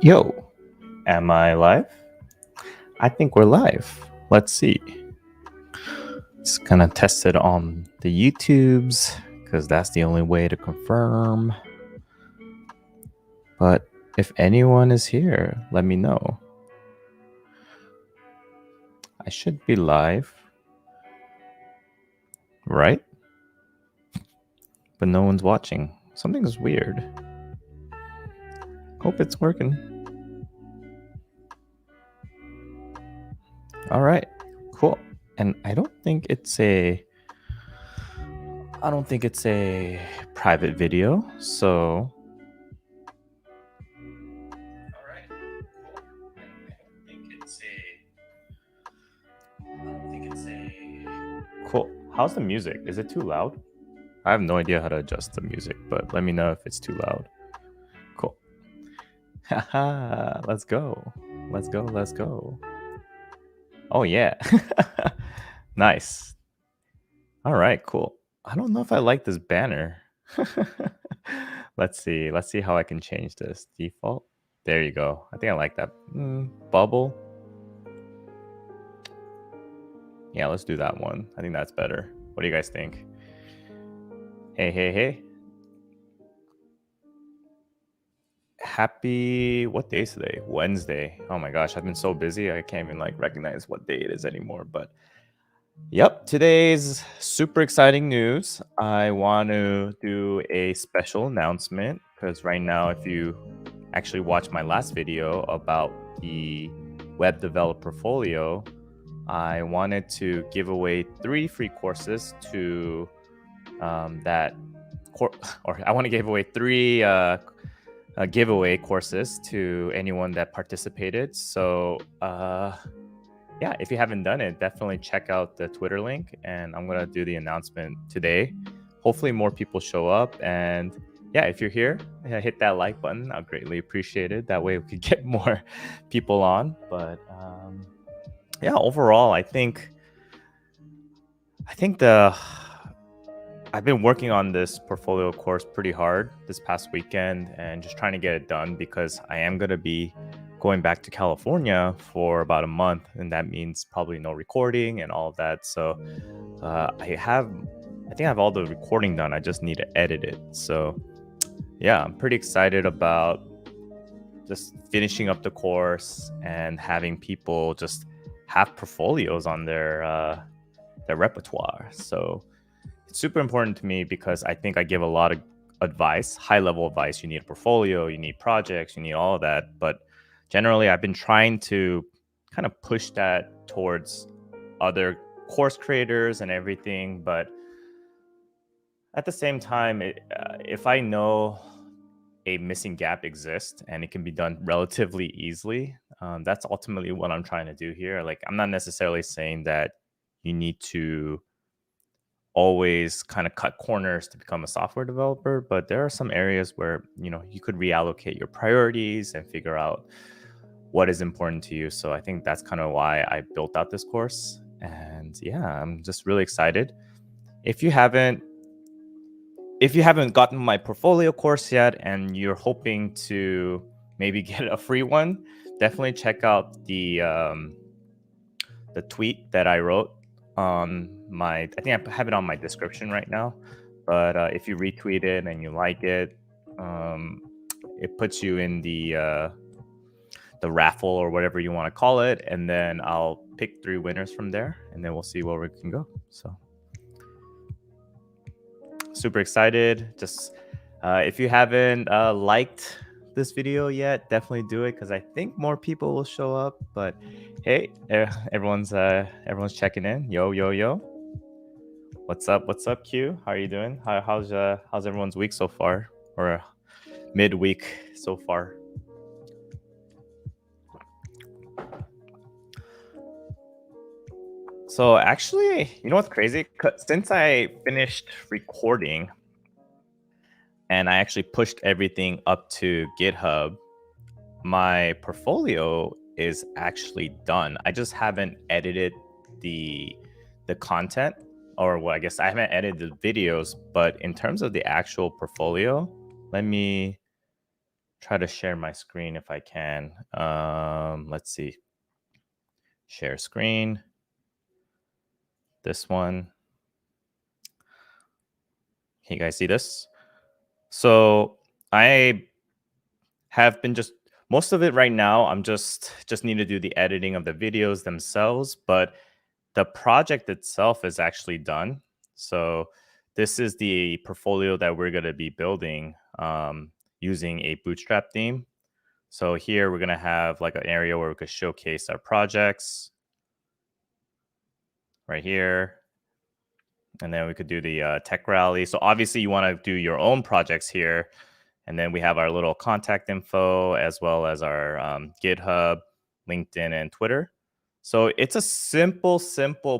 Yo, am I live? I think we're live. Let's see. Just gonna test it on the YouTubes because that's the only way to confirm. But if anyone is here, let me know. I should be live, right? But no one's watching. Something's weird. Hope it's working. All right, cool. And I don't think it's a private video, so cool. How's the music? Is it too loud? I have no idea how to adjust the music, but let me know if it's too loud. Cool. Haha, let's go. Let's go. Let's go. Oh, yeah. Nice. All right, cool. I don't know if I like this banner. Let's see. Let's see how I can change this. Default. There you go. I think I like that. Bubble. Yeah, let's do that one. I think that's better. What do you guys think? Hey, hey, hey. Happy, what day is today? Wednesday. Oh my gosh, I've been so busy. I can't even recognize what day it is anymore. But yep, today's super exciting news. I want to do a special announcement because right now, if you actually watch my last video about the web developer portfolio, I wanted to give away 3 free courses to I want to give away 3 giveaway courses to anyone that participated. So yeah, if you haven't done it, definitely check out the Twitter link, and I'm gonna do the announcement today. Hopefully more people show up, and yeah, if you're here, hit that like button. I'll greatly appreciate it. That way we could get more people on. But yeah, overall, I think I've been working on this portfolio course pretty hard this past weekend and just trying to get it done because I am going to be going back to California for about a month, and that means probably no recording and all of that. So I think I have all the recording done. I just need to edit it. So yeah, I'm pretty excited about just finishing up the course and having people just have portfolios on their repertoire. So it's super important to me because I think I give a lot of advice, high level advice. You need a portfolio, you need projects, you need all of that. But generally, I've been trying to kind of push that towards other course creators and everything. But at the same time, if I know a missing gap exists and it can be done relatively easily, that's ultimately what I'm trying to do here. Like, I'm not necessarily saying that you need to always kind of cut corners to become a software developer, but there are some areas where you could reallocate your priorities and figure out what is important to you. So I think that's kind of why I built out this course. And yeah, I'm just really excited. If you haven't gotten my portfolio course yet and you're hoping to maybe get a free one, definitely check out the tweet that I wrote on I think I have it on my description right now. But if you retweet it and you like it, it puts you in the raffle or whatever you want to call it, and then I'll pick 3 winners from there, and then we'll see where we can go. So super excited. Just if you haven't liked this video yet, definitely do it because I think more people will show up. But hey, everyone's checking in. Yo. What's up, Q? How are you doing? How's everyone's week so far, or midweek so far? So actually, you know what's crazy? Since I finished recording and I actually pushed everything up to GitHub, my portfolio is actually done. I just haven't edited the content, or well, I guess I haven't edited the videos, but in terms of the actual portfolio, let me try to share my screen if I can. Let's see. Share screen. This one. Can you guys see this? So I have been just most of it right now. I'm just need to do the editing of the videos themselves, but the project itself is actually done. So this is the portfolio that we're going to be building using a Bootstrap theme. So here we're going to have like an area where we could showcase our projects right here. And then we could do the tech rally. So obviously you want to do your own projects here. And then we have our little contact info as well as our GitHub, LinkedIn, and Twitter. So it's a simple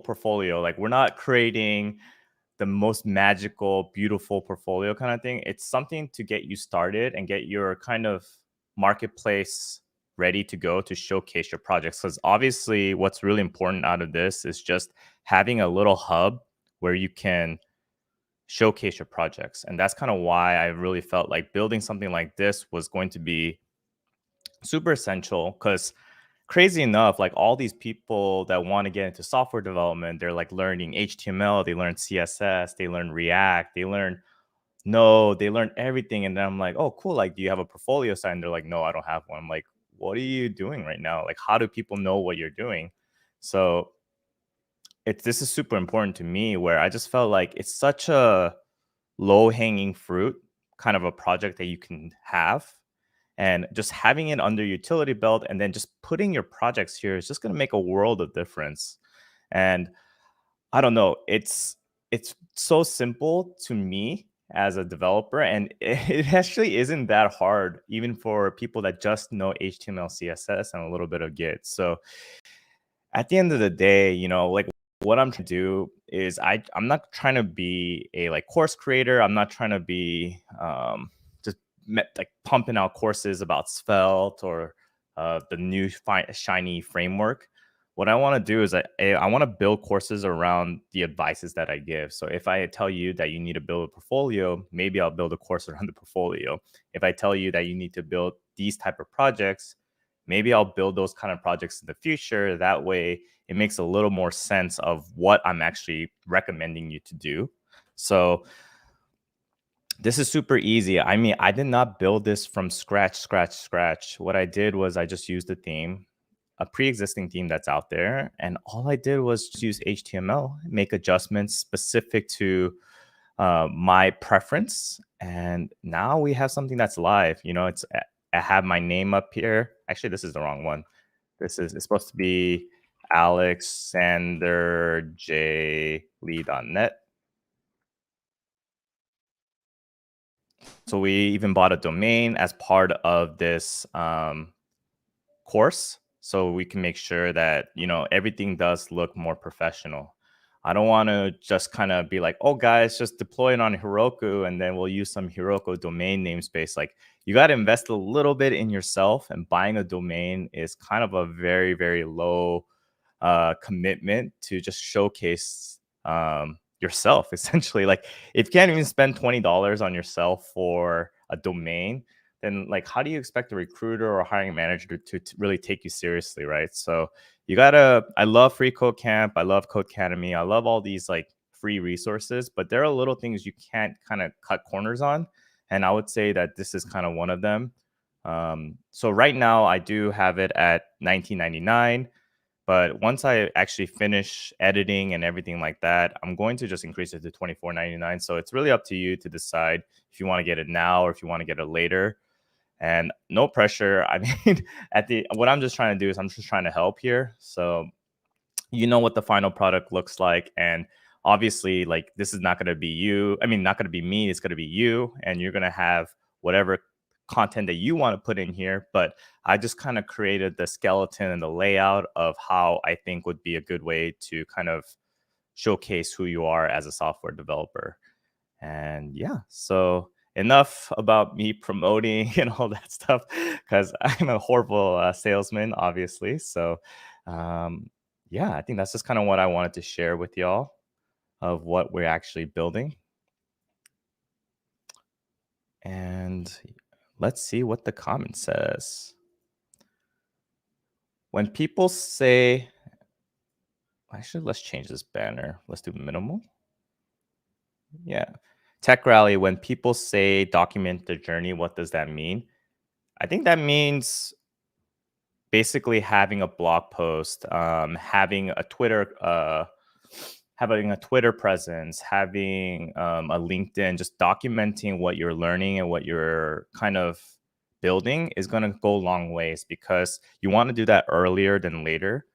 portfolio. Like we're not creating the most magical, beautiful portfolio kind of thing. It's something to get you started and get your kind of marketplace ready to go to showcase your projects. Because obviously, what's really important out of this is just having a little hub where you can showcase your projects. And that's kind of why I really felt like building something like this was going to be super essential because crazy enough, like all these people that want to get into software development, they're like learning HTML, they learn CSS, they learn React, they learn Node, they learn everything. And then I'm like, oh, cool. Like, do you have a portfolio site? And they're like, no, I don't have one. I'm like, what are you doing right now? Like, how do people know what you're doing? So this is super important to me where I just felt like it's such a low hanging fruit kind of a project that you can have and just having it under utility belt and then just putting your projects here is just going to make a world of difference. And I don't know, it's so simple to me as a developer and it actually isn't that hard even for people that just know HTML, CSS and a little bit of Git. So at the end of the day, like what I'm trying to do is I'm not trying to be a like course creator. I'm not trying to be just like pumping out courses about Svelte or the new shiny framework. What I want to do is I want to build courses around the advices that I give. So if I tell you that you need to build a portfolio, maybe I'll build a course around the portfolio. If I tell you that you need to build these type of projects, maybe I'll build those kind of projects in the future. That way, it makes a little more sense of what I'm actually recommending you to do. So this is super easy. I mean, I did not build this from scratch. What I did was I just used a theme, a pre-existing theme that's out there, and all I did was just use HTML, make adjustments specific to my preference, and now we have something that's live. I have my name up here. Actually, this is the wrong one. It's supposed to be alexanderjlee.net. So we even bought a domain as part of this course, so we can make sure that everything does look more professional. I don't want to just kind of be like, oh guys, just deploy it on Heroku and then we'll use some Heroku domain namespace. Like you got to invest a little bit in yourself, and buying a domain is kind of a very, very low commitment to just showcase yourself essentially. Like if you can't even spend $20 on yourself for a domain, then like how do you expect a recruiter or hiring manager to really take you seriously, right? So I love Free Code Camp, I love Codecademy, I love all these like free resources, but there are little things you can't kind of cut corners on, and I would say that this is kind of one of them. So right now I do have it at $19.99, but once I actually finish editing and everything like that, I'm going to just increase it to $24.99. So it's really up to you to decide if you want to get it now or if you want to get it later. And no pressure. I mean, what I'm just trying to do is I'm just trying to help here. So you know what the final product looks like. And obviously, like this is not going to be you. I mean, not going to be me. It's going to be you. And you're going to have whatever content that you want to put in here. But I just kind of created the skeleton and the layout of how I think would be a good way to kind of showcase who you are as a software developer. And yeah, so enough about me promoting and all that stuff because I'm a horrible salesman, obviously. So, yeah, I think that's just kind of what I wanted to share with y'all of what we're actually building. And let's see what the comment says. When people say, actually, let's change this banner. Let's do minimal. Yeah. Tech Rally, when people say document the journey, what does that mean? I think that means basically having a blog post, having a Twitter presence, having a LinkedIn, just documenting what you're learning and what you're kind of building is going to go a long ways, because you want to do that earlier than later.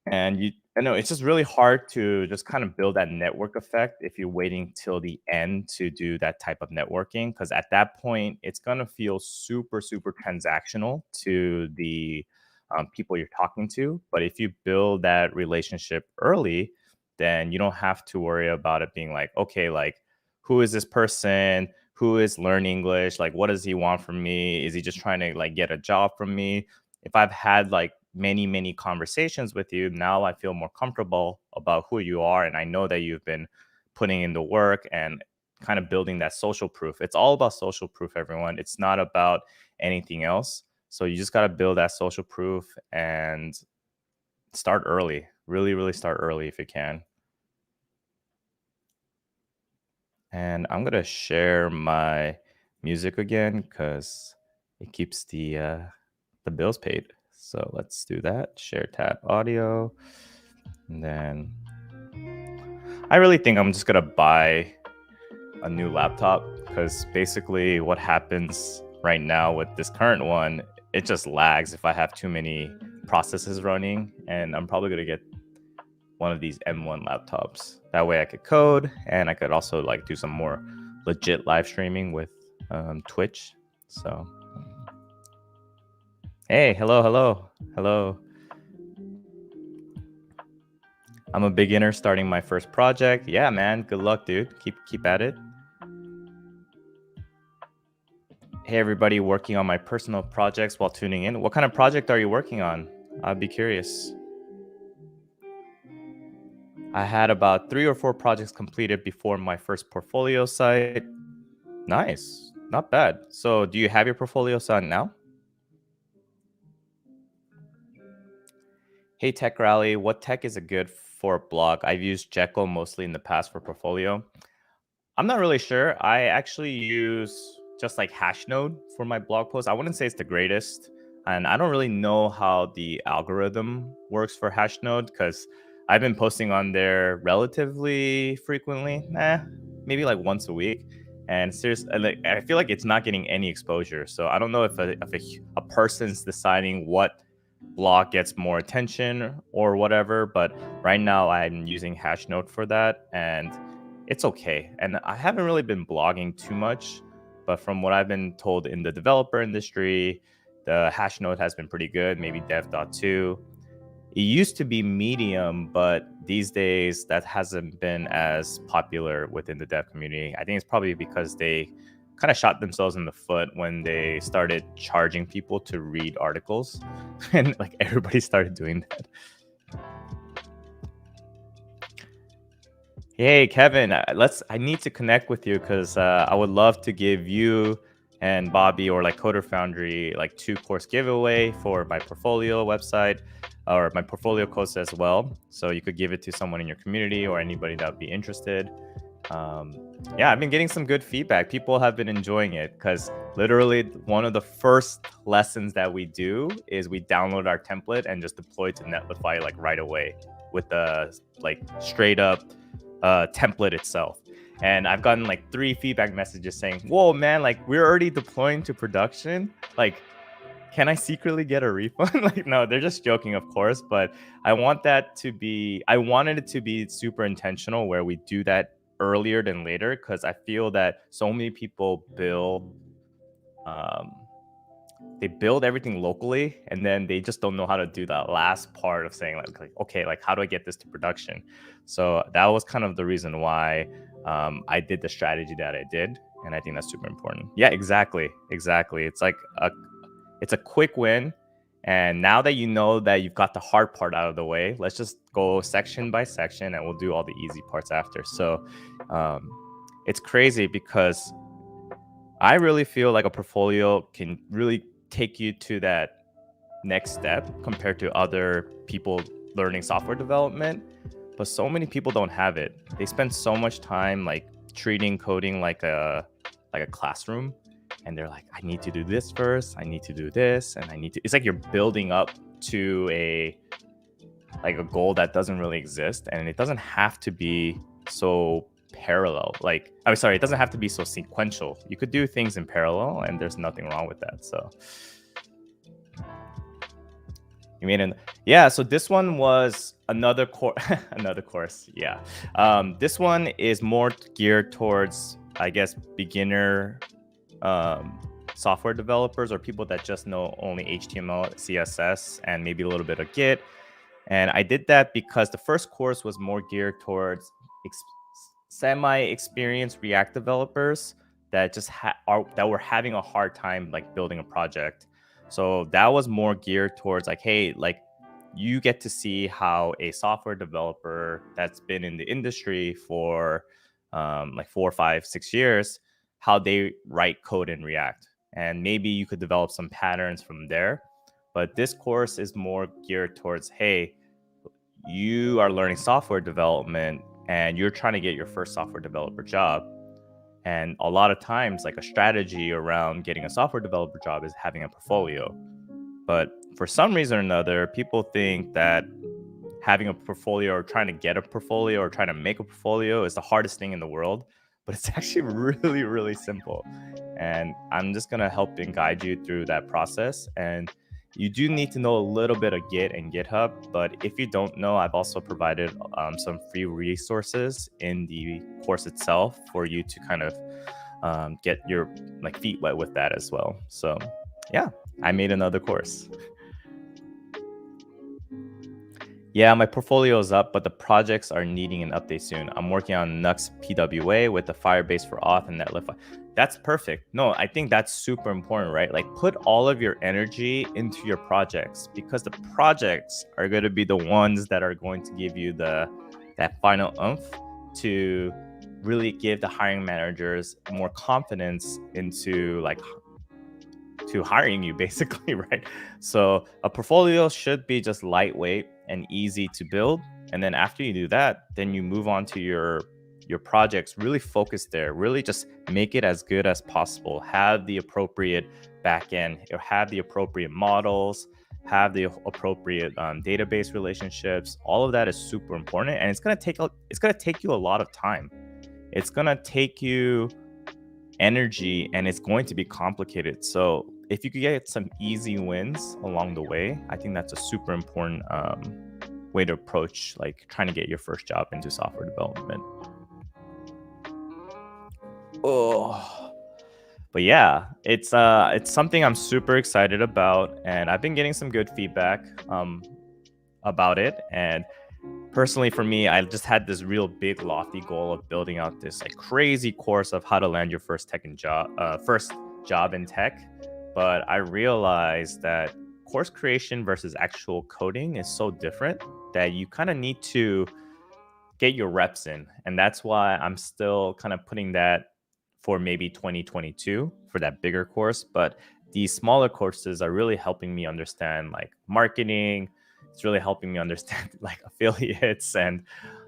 And I know it's just really hard to just kind of build that network effect if you're waiting till the end to do that type of networking, because at that point it's going to feel super, super transactional to the people you're talking to. But if you build that relationship early, then you don't have to worry about it being like, okay, like, who is this person? Who is learning English? Like, what does he want from me? Is he just trying to like get a job from me? If I've had like many, many conversations with you, now I feel more comfortable about who you are. And I know that you've been putting in the work and kind of building that social proof. It's all about social proof, everyone. It's not about anything else. So you just got to build that social proof and start early. Really, really start early if you can. And I'm going to share my music again because it keeps the bills paid. So let's do that. Share tab audio. And then I really think I'm just going to buy a new laptop, because basically what happens right now with this current one, it just lags if I have too many processes running. And I'm probably going to get one of these M1 laptops. That way I could code, and I could also like do some more legit live streaming with Twitch. So, hey, hello. I'm a beginner starting my first project. Yeah, man. Good luck, dude. Keep at it. Hey, everybody working on my personal projects while tuning in. What kind of project are you working on? I'd be curious. I had about 3 or 4 projects completed before my first portfolio site. Nice. Not bad. So do you have your portfolio site now? Hey, Tech Rally, what tech is it good for a blog? I've used Jekyll mostly in the past for portfolio. I'm not really sure. I actually use just like Hashnode for my blog posts. I wouldn't say it's the greatest. And I don't really know how the algorithm works for Hashnode, because I've been posting on there relatively frequently. Maybe like once a week. And seriously, like, I feel like it's not getting any exposure. So I don't know if a person's deciding what blog gets more attention or whatever. But right now I'm using Hashnode for that. And it's okay. And I haven't really been blogging too much, but from what I've been told in the developer industry, the Hashnode has been pretty good, maybe dev.to. It used to be Medium, but these days that hasn't been as popular within the dev community. I think it's probably because they kind of shot themselves in the foot when they started charging people to read articles and like everybody started doing that. Hey, Kevin, I need to connect with you because I would love to give you and Bobby or like Coder Foundry like 2 course giveaway for my portfolio website or my portfolio course as well. So you could give it to someone in your community or anybody that would be interested. Yeah, I've been getting some good feedback. People have been enjoying it because literally one of the first lessons that we do is we download our template and just deploy to Netlify like right away with the like straight up template itself. And I've gotten like 3 feedback messages saying, whoa, man, like we're already deploying to production. Like, can I secretly get a refund? Like, no, they're just joking, of course. But I wanted it to be super intentional where we do that earlier than later, because I feel that so many people um, build everything locally and then they just don't know how to do that last part of saying like okay, like how do I get this to production? So that was kind of the reason why I did the strategy that I did, and I think that's super important. Yeah, exactly. It's like it's a quick win, and now that you know that you've got the hard part out of the way, let's just go section by section and we'll do all the easy parts after. So it's crazy because I really feel like a portfolio can really take you to that next step compared to other people learning software development. But so many people don't have it. They spend so much time like treating coding like a classroom, and they're like, I need to do this first, I need to do this, and I need to. It's like you're building up to a goal that doesn't really exist, and it doesn't have to be so parallel. Like, I'm sorry, it doesn't have to be so sequential. You could do things in parallel, and there's nothing wrong with that. So you made an yeah. So this one was another course, another course. Yeah, this one is more geared towards, I guess, beginner um, software developers or people that just know only HTML, CSS, and maybe a little bit of Git. And I did that because the first course was more geared towards semi-experienced React developers that just that were having a hard time like building a project. So that was more geared towards like, hey, like you get to see how a software developer that's been in the industry for like 4, 5, 6 years, how they write code in React. And maybe you could develop some patterns from there. But this course is more geared towards, hey, you are learning software development and you're trying to get your first software developer job. And a lot of times, like a strategy around getting a software developer job is having a portfolio. But for some reason or another, people think that having a portfolio or trying to get a portfolio or trying to make a portfolio is the hardest thing in the world. But it's actually really, really simple. And I'm just going to help and guide you through that process. And you do need to know a little bit of Git and GitHub. But if you don't know, I've also provided some free resources in the course itself for you to kind of get your like feet wet with that as well. So yeah, I made another course. Yeah, my portfolio is up, but the projects are needing an update soon. I'm working on Nux PWA with the Firebase for auth and Netlify. That's perfect. No, I think that's super important, right? Like put all of your energy into your projects because the projects are going to be the ones that are going to give you that final oomph to really give the hiring managers more confidence into like to hiring you basically, right? So a portfolio should be just lightweight and easy to build, and then after you do that, then you move on to your projects. Really focus there, really just make it as good as possible, have the appropriate backend, or have the appropriate models, have the appropriate database relationships. All of that is super important, and it's going to take you a lot of time. It's going to take you energy, and it's going to be complicated. So if you could get some easy wins along the way, I think that's a super important way to approach like trying to get your first job into software development. Oh, but yeah, it's something I'm super excited about, and I've been getting some good feedback about it. And personally, for me, I just had this real big lofty goal of building out this like crazy course of how to land your first first job in tech. But I realized that course creation versus actual coding is so different that you kind of need to get your reps in. And that's why I'm still kind of putting that for maybe 2022 for that bigger course. But these smaller courses are really helping me understand like marketing. It's really helping me understand like affiliates and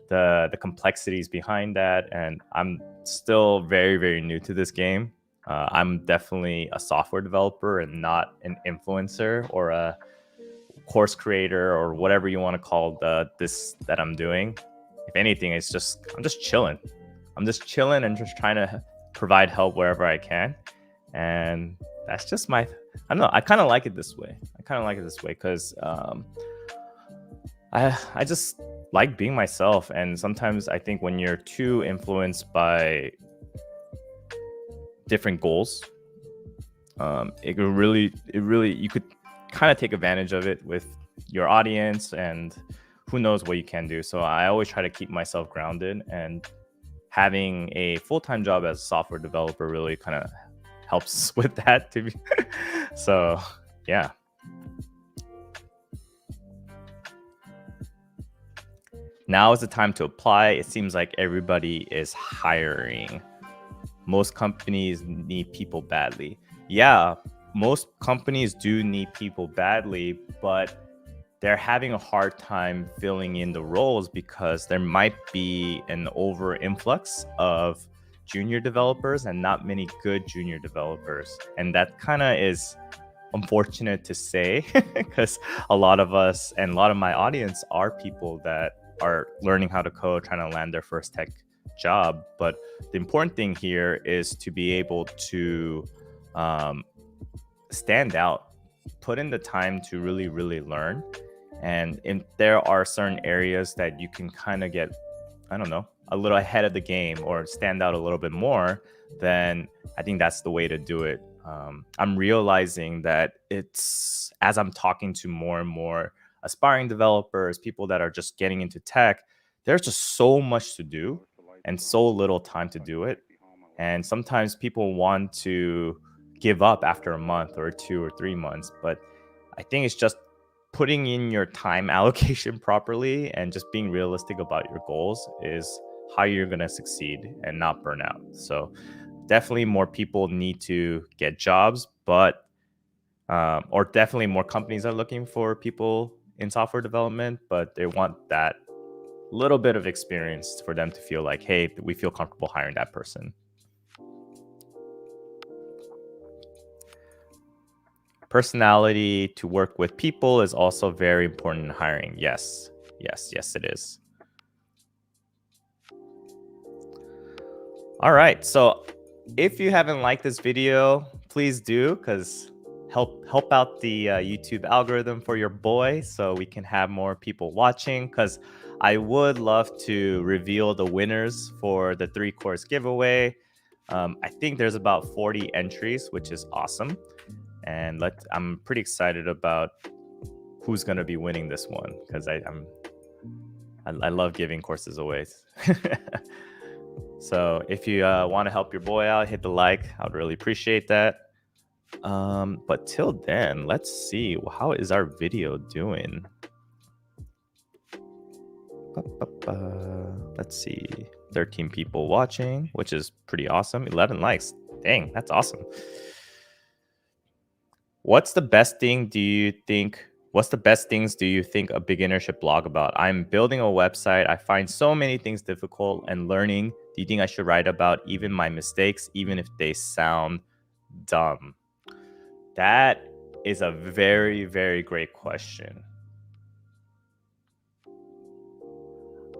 the complexities behind that. And I'm still very, very new to this game. I'm definitely a software developer and not an influencer or a course creator or whatever you want to call this that I'm doing. If anything, I'm just chilling. I'm just chilling and just trying to provide help wherever I can. And that's just I don't know. I kind of like it this way. Because I just like being myself. And sometimes I think when you're too influenced by different goals, it really you could kind of take advantage of it with your audience, and who knows what you can do. So I always try to keep myself grounded, and having a full-time job as a software developer really kind of helps with that to be so yeah. Now is the time to apply. It seems like everybody is hiring. most companies need people badly. Yeah, most companies do need people badly, but they're having a hard time filling in the roles because there might be an over influx of junior developers and not many good junior developers. And that kind of is unfortunate to say because a lot of us and a lot of my audience are people that are learning how to code, trying to land their first tech job. But the important thing here is to be able to stand out, put in the time to really, really learn. And if there are certain areas that you can kind of get, I don't know, a little ahead of the game or stand out a little bit more, then I think that's the way to do it. I'm realizing that it's as I'm talking to more and more aspiring developers, people that are just getting into tech, there's just so much to do and so little time to do it. And sometimes people want to give up after a month or 2 or 3 months, but I think it's just putting in your time allocation properly and just being realistic about your goals is how you're going to succeed and not burn out. So definitely more people need to get jobs, but or definitely more companies are looking for people in software development, but they want that little bit of experience for them to feel like, hey, we feel comfortable hiring that person. Personality to work with people is also very important in hiring. Yes, it is. All right, so if you haven't liked this video, please do, because help out the YouTube algorithm for your boy so we can have more people watching, because I would love to reveal the winners for the 3-course giveaway. I think there's about 40 entries, which is awesome. And I'm pretty excited about who's going to be winning this one, because I love giving courses away. So if you want to help your boy out, hit the like. I would really appreciate that. But till then, let's see. How is our video doing? Let's see. 13 people watching, which is pretty awesome. 11 likes. Dang, that's awesome. What's the best things do you think a beginner should blog about? I'm building a website. I find so many things difficult and learning. Do you think I should write about even my mistakes, even if they sound dumb? That is a very, very great question.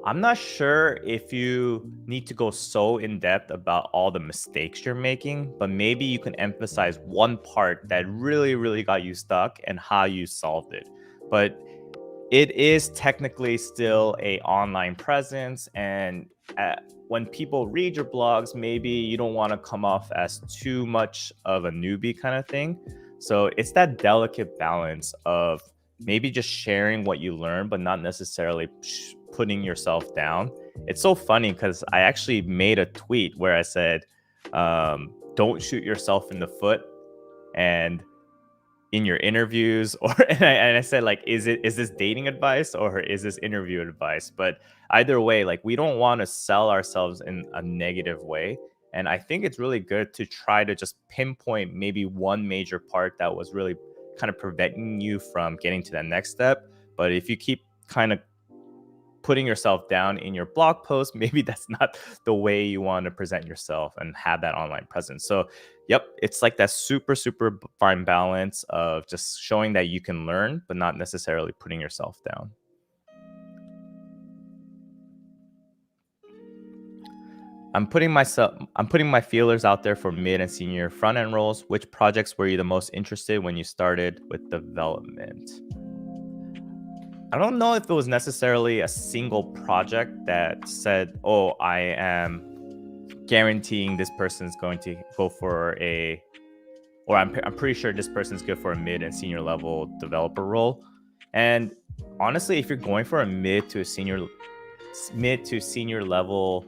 I'm not sure if you need to go so in depth about all the mistakes you're making, but maybe you can emphasize one part that really, really got you stuck and how you solved it. But it is technically still a online presence, and when people read your blogs, maybe you don't want to come off as too much of a newbie kind of thing. So it's that delicate balance of maybe just sharing what you learn, but not necessarily putting yourself down. It's so funny because I actually made a tweet where I said, don't shoot yourself in the foot. And in your interviews, and I said, like, is this dating advice or is this interview advice? But either way, like, we don't want to sell ourselves in a negative way. And I think it's really good to try to just pinpoint maybe one major part that was really kind of preventing you from getting to that next step. But if you keep kind of putting yourself down in your blog post, maybe that's not the way you want to present yourself and have that online presence. So yep, it's like that super, super fine balance of just showing that you can learn, but not necessarily putting yourself down. I'm putting my feelers out there for mid and senior front-end roles. Which projects were you the most interested when you started with development? I don't know if it was necessarily a single project that said, oh, I am guaranteeing this person's going to go for I'm pretty sure this person's good for a mid and senior level developer role. And honestly, if you're going for a mid to senior level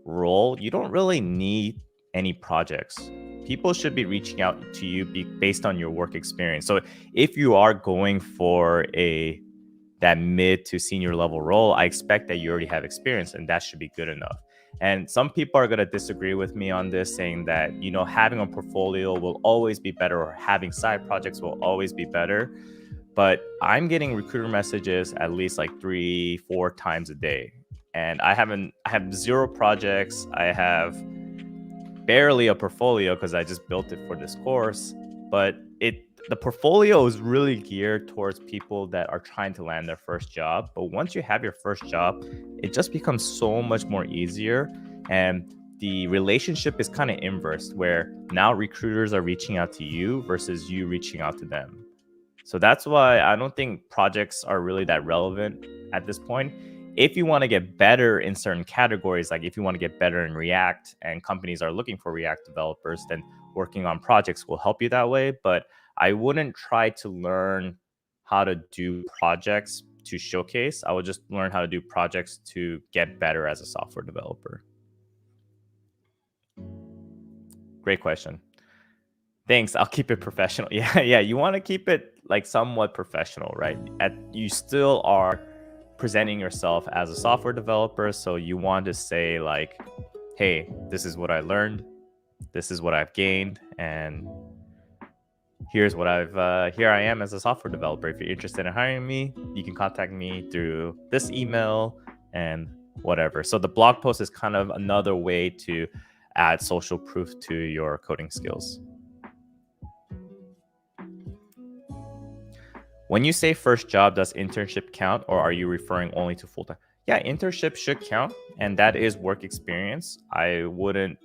role, you don't really need any projects. People should be reaching out to you based on your work experience. So if you are going for that mid to senior level role, I expect that you already have experience, and that should be good enough. And some people are going to disagree with me on this, saying that, having a portfolio will always be better, or having side projects will always be better. But I'm getting recruiter messages at least like 3-4 times a day. And I have zero projects. I have barely a portfolio because I just built it for this course. But the portfolio is really geared towards people that are trying to land their first job. But once you have your first job, it just becomes so much more easier. And the relationship is kind of inverse, where now recruiters are reaching out to you versus you reaching out to them. So that's why I don't think projects are really that relevant at this point. If you want to get better in certain categories, like if you want to get better in React and companies are looking for React developers, then working on projects will help you that way. But I wouldn't try to learn how to do projects to showcase. I would just learn how to do projects to get better as a software developer. Great question. Thanks. I'll keep it professional. Yeah. You want to keep it like somewhat professional, right? You still are presenting yourself as a software developer, so you want to say like, "Hey, this is what I learned. This is what I've gained, and here's what here I am as a software developer. If you're interested in hiring me, you can contact me through this email and whatever." So the blog post is kind of another way to add social proof to your coding skills. When you say first job, does internship count, or are you referring only to full-time? Yeah, internship should count, and that is work experience. I wouldn't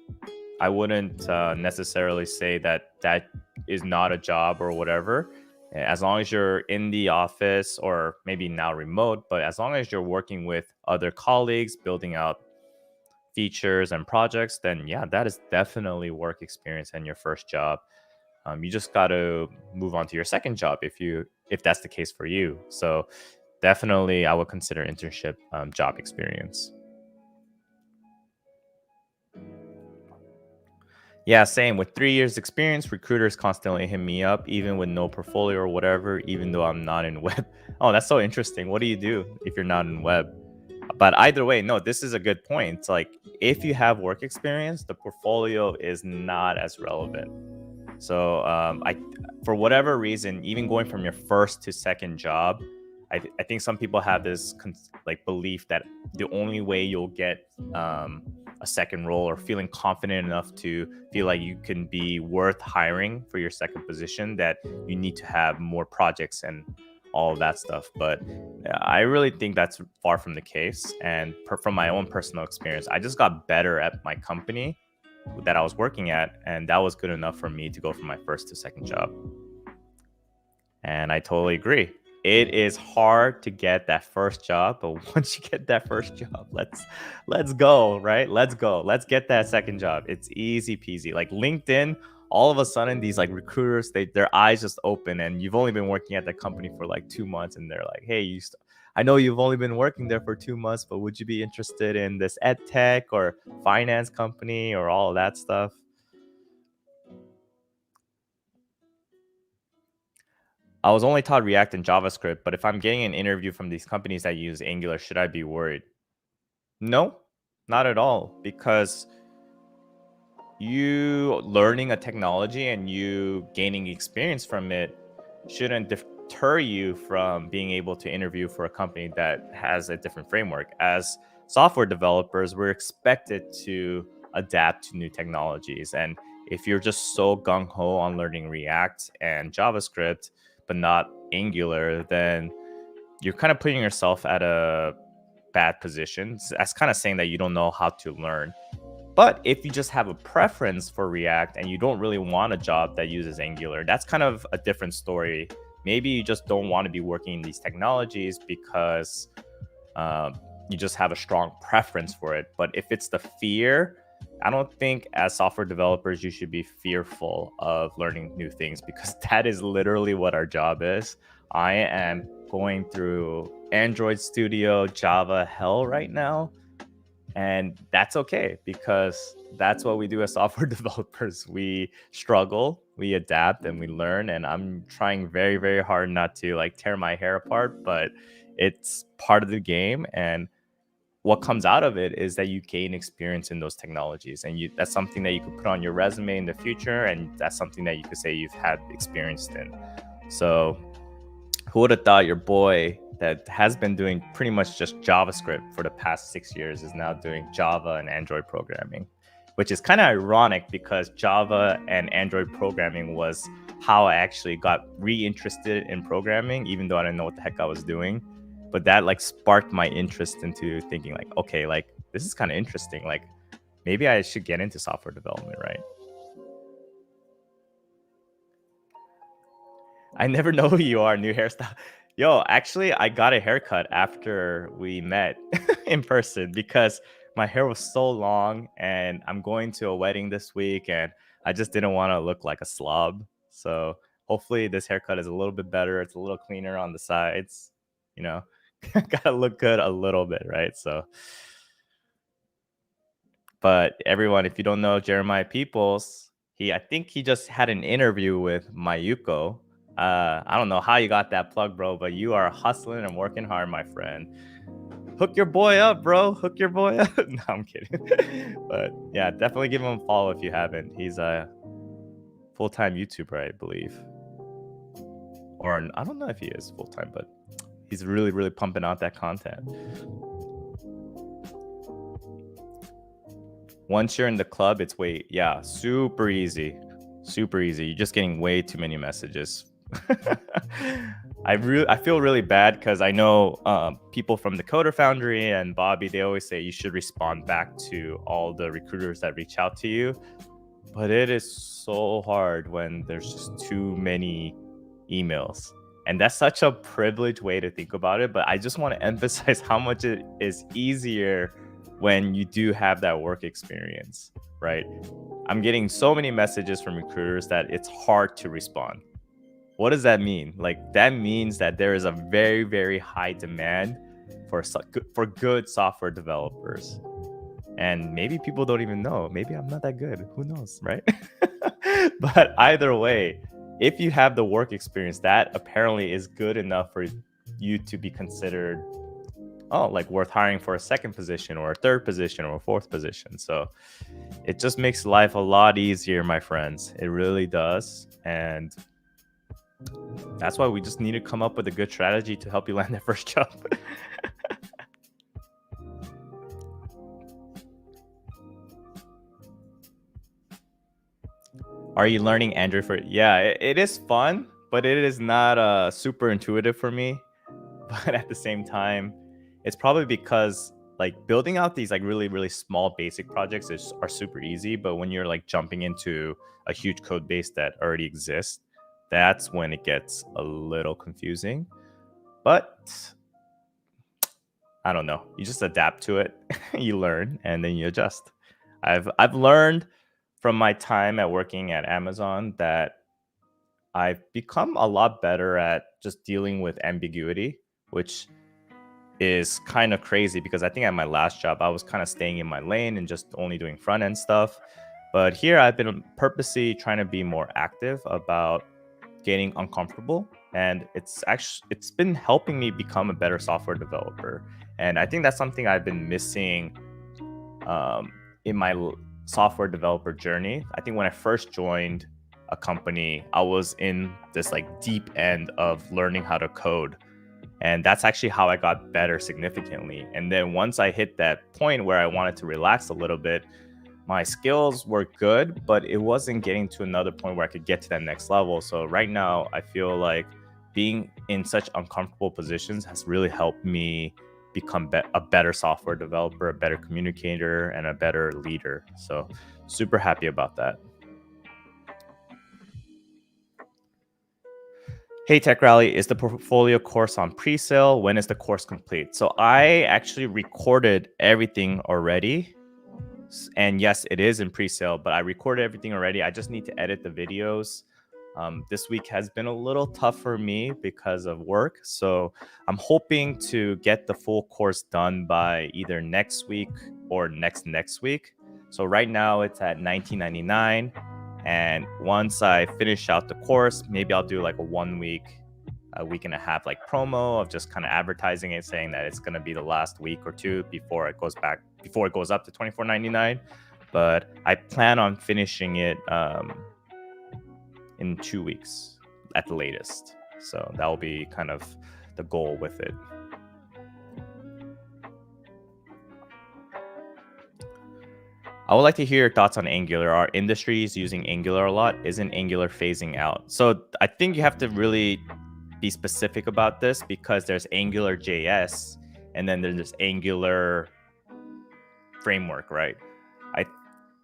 necessarily say that is not a job or whatever. As long as you're in the office, or maybe now remote, but as long as you're working with other colleagues, building out features and projects, then yeah, that is definitely work experience and your first job. You just got to move on to your second job if that's the case for you. So definitely, I would consider internship job experience. Yeah, same. With 3 years experience, recruiters constantly hit me up, even with no portfolio or whatever, even though I'm not in web. Oh, that's so interesting. What do you do if you're not in web? But either way, no, this is a good point. It's like, if you have work experience, the portfolio is not as relevant. So for whatever reason, even going from your first to second job, I think some people have this like belief that the only way you'll get a second role, or feeling confident enough to feel like you can be worth hiring for your second position, that you need to have more projects and all of that stuff. But I really think that's far from the case. And from my own personal experience, I just got better at my company that I was working at, and that was good enough for me to go from my first to second job. And I totally agree. It is hard to get that first job, but once you get that first job, let's go, right? Let's go. Let's get that second job. It's easy peasy. Like LinkedIn, all of a sudden these like recruiters, their eyes just open, and you've only been working at the company for like 2 months, and they're like, "Hey, I know you've only been working there for 2 months, but would you be interested in this ed tech or finance company or all of that stuff?" I was only taught React and JavaScript, but if I'm getting an interview from these companies that use Angular, should I be worried? No, not at all, because you learning a technology and you gaining experience from it shouldn't deter you from being able to interview for a company that has a different framework. As software developers, we're expected to adapt to new technologies. And if you're just so gung ho on learning React and JavaScript, but not Angular, then you're kind of putting yourself at a bad position. That's kind of saying that you don't know how to learn. But if you just have a preference for React and you don't really want a job that uses Angular, that's kind of a different story. Maybe you just don't want to be working in these technologies because you just have a strong preference for it. But if it's the fear, I don't think as software developers you should be fearful of learning new things, because that is literally what our job is. I am going through Android Studio Java hell right now. And that's okay, because that's what we do as software developers. We struggle, we adapt, and we learn. And I'm trying very, very hard not to like tear my hair apart, but it's part of the game. And what comes out of it is that you gain experience in those technologies, and that's something that you could put on your resume in the future, and that's something that you could say you've had experience in. So who would have thought your boy that has been doing pretty much just JavaScript for the past 6 years is now doing Java and Android programming, which is kind of ironic because Java and Android programming was how I actually got reinterested in programming, even though I didn't know what the heck I was doing. But that like sparked my interest into thinking like, okay, like this is kind of interesting. Like maybe I should get into software development, right? I never know who you are, new hairstyle. Yo, actually, I got a haircut after we met in person because my hair was so long and I'm going to a wedding this week and I just didn't want to look like a slob. So hopefully this haircut is a little bit better. It's a little cleaner on the sides, you know. Gotta look good a little bit, right? So, but everyone, if you don't know Jeremiah Peoples, I think he just had an interview with Mayuko. I don't know how you got that plug, bro, but you are hustling and working hard, my friend. Hook your boy up, bro. Hook your boy up. No, I'm kidding. But yeah, definitely give him a follow if you haven't. He's a full-time YouTuber, I believe. Or I don't know if he is full-time, but he's really, really pumping out that content. Once you're in the club, it's super easy. Super easy. You're just getting way too many messages. I feel really bad because I know people from the Coder Foundry and Bobby, they always say you should respond back to all the recruiters that reach out to you. But it is so hard when there's just too many emails. And that's such a privileged way to think about it. But I just want to emphasize how much it is easier when you do have that work experience, right? I'm getting so many messages from recruiters that it's hard to respond. What does that mean? Like that means that there is a very, very high demand for good software developers. And maybe people don't even know. Maybe I'm not that good. Who knows, right? But either way, if you have the work experience, that apparently is good enough for you to be considered like worth hiring for a second position or a third position or a fourth position. So it just makes life a lot easier, my friends. It really does. And that's why we just need to come up with a good strategy to help you land that first job. Are you learning Android for? Yeah, it is fun, but it is not super intuitive for me. But at the same time, it's probably because like building out these like really, really small basic projects are super easy. But when you're like jumping into a huge code base that already exists, that's when it gets a little confusing. But I don't know. You just adapt to it, you learn, and then you adjust. I've learned from my time at working at Amazon that I've become a lot better at just dealing with ambiguity, which is kind of crazy because I think at my last job, I was kind of staying in my lane and just only doing front end stuff. But here I've been purposely trying to be more active about getting uncomfortable. And it's been helping me become a better software developer. And I think that's something I've been missing in my software developer journey. I think when I first joined a company, I was in this like deep end of learning how to code. And that's actually how I got better significantly. And then once I hit that point where I wanted to relax a little bit, my skills were good, but it wasn't getting to another point where I could get to that next level. So right now, I feel like being in such uncomfortable positions has really helped me become a better software developer, a better communicator, and a better leader. So super happy about that. Hey Tech Rally, is the portfolio course on pre-sale? When is the course complete? So I actually recorded everything already. And yes, it is in pre-sale, but I recorded everything already. I just need to edit the videos. This week has been a little tough for me because of work. So I'm hoping to get the full course done by either next week or next week. So right now it's at $19.99. And once I finish out the course, maybe I'll do like a 1 week a week and a half like promo of just kind of advertising it, saying that it's going to be the last week or two before it goes up to $24.99. But I plan on finishing it in 2 weeks at the latest. So that will be kind of the goal with it. I would like to hear your thoughts on Angular. Are industries using Angular a lot? Isn't Angular phasing out? So I think you have to really be specific about this, because there's Angular JS and then there's Angular framework, right?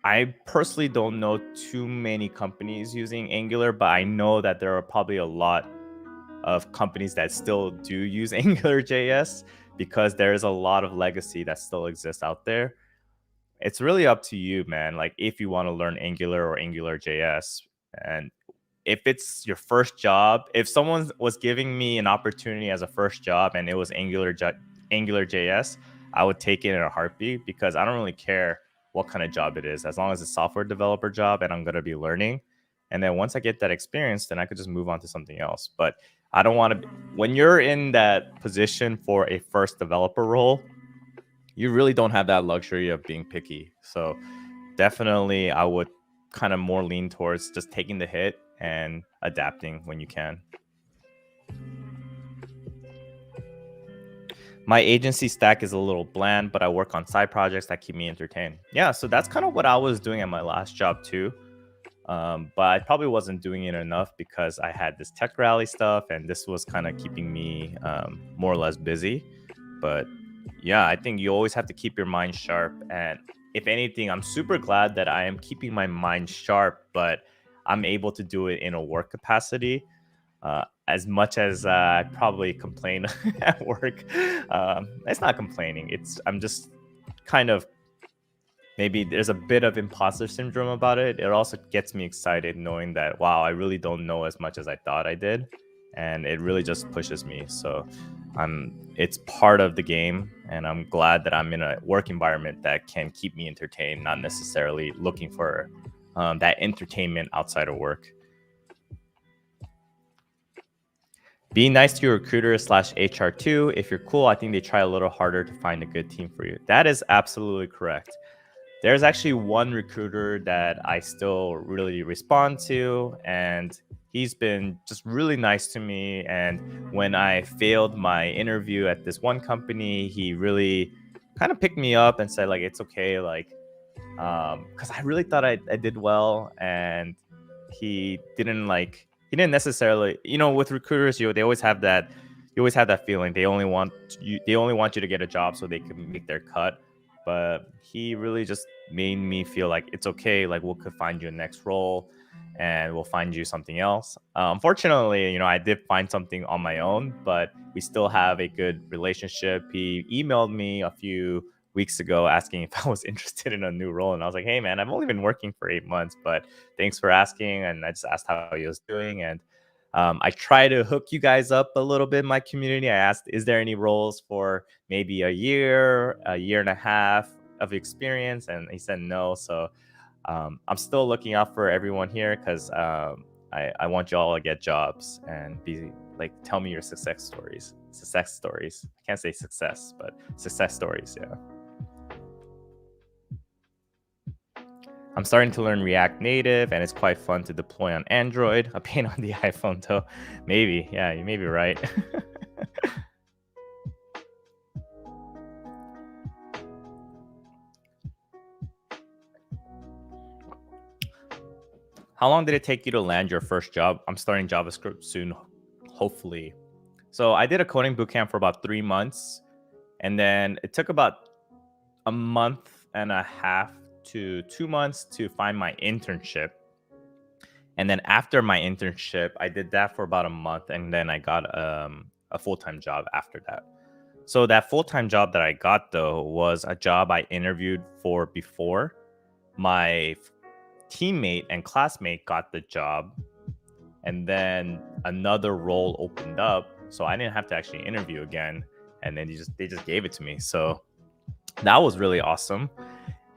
I personally don't know too many companies using Angular, but I know that there are probably a lot of companies that still do use Angular JS, because there is a lot of legacy that still exists out there. It's really up to you, man. Like, if you want to learn Angular or Angular JS, and if it's your first job, if someone was giving me an opportunity as a first job and it was Angular JS, I would take it in a heartbeat, because I don't really care what kind of job it is, as long as it's a software developer job and I'm going to be learning. And then once I get that experience, then I could just move on to something else. But I don't want to, when you're in that position for a first developer role, you really don't have that luxury of being picky. So definitely I would kind of more lean towards just taking the hit and adapting when you can. My agency stack is a little bland, but I work on side projects that keep me entertained. Yeah, so that's kind of what I was doing at my last job too. But I probably wasn't doing it enough, because I had this tech rally stuff, and this was kind of keeping me more or less busy. But yeah, I think you always have to keep your mind sharp. And if anything, I'm super glad that I am keeping my mind sharp, but I'm able to do it in a work capacity. As much as I probably complain at work, it's not complaining. I'm just kind of, maybe there's a bit of imposter syndrome about it. It also gets me excited knowing that, wow, I really don't know as much as I thought I did. And it really just pushes me. So it's part of the game. And I'm glad that I'm in a work environment that can keep me entertained, not necessarily looking for that entertainment outside of work. Be nice to your recruiter / HR too. If you're cool, I think they try a little harder to find a good team for you. That is absolutely correct. There's actually one recruiter that I still really respond to, and he's been just really nice to me. And when I failed my interview at this one company, he really kind of picked me up and said, like, it's okay, like, because I really thought I did well, and he didn't necessarily, with recruiters, they always have that, you always have that feeling they only want you to get a job so they can make their cut. But he really just made me feel like it's okay, like, we could find you a next role and we'll find you something else. Unfortunately, I did find something on my own, but we still have a good relationship. He emailed me a few weeks ago asking if I was interested in a new role, and I was like, hey man, I've only been working for 8 months, but thanks for asking. And I just asked how he was doing, and I try to hook you guys up a little bit in my community. I asked, is there any roles for maybe a year and a half of experience? And he said no. So I'm still looking out for everyone here, because I want you all to get jobs and be like, tell me your success stories. I can't say success, but success stories. Yeah. I'm starting to learn React Native, and it's quite fun to deploy on Android. A pain on the iPhone, though. Maybe. Yeah, you may be right. How long did it take you to land your first job? I'm starting JavaScript soon, hopefully. So I did a coding bootcamp for about 3 months, and then it took about a month and a half to 2 months to find my internship. And then after my internship, I did that for about a month, and then I got a full-time job after that. So that full-time job that I got, though, was a job I interviewed for before. My teammate and classmate got the job, and then another role opened up, so I didn't have to actually interview again, and then they just gave it to me. So that was really awesome.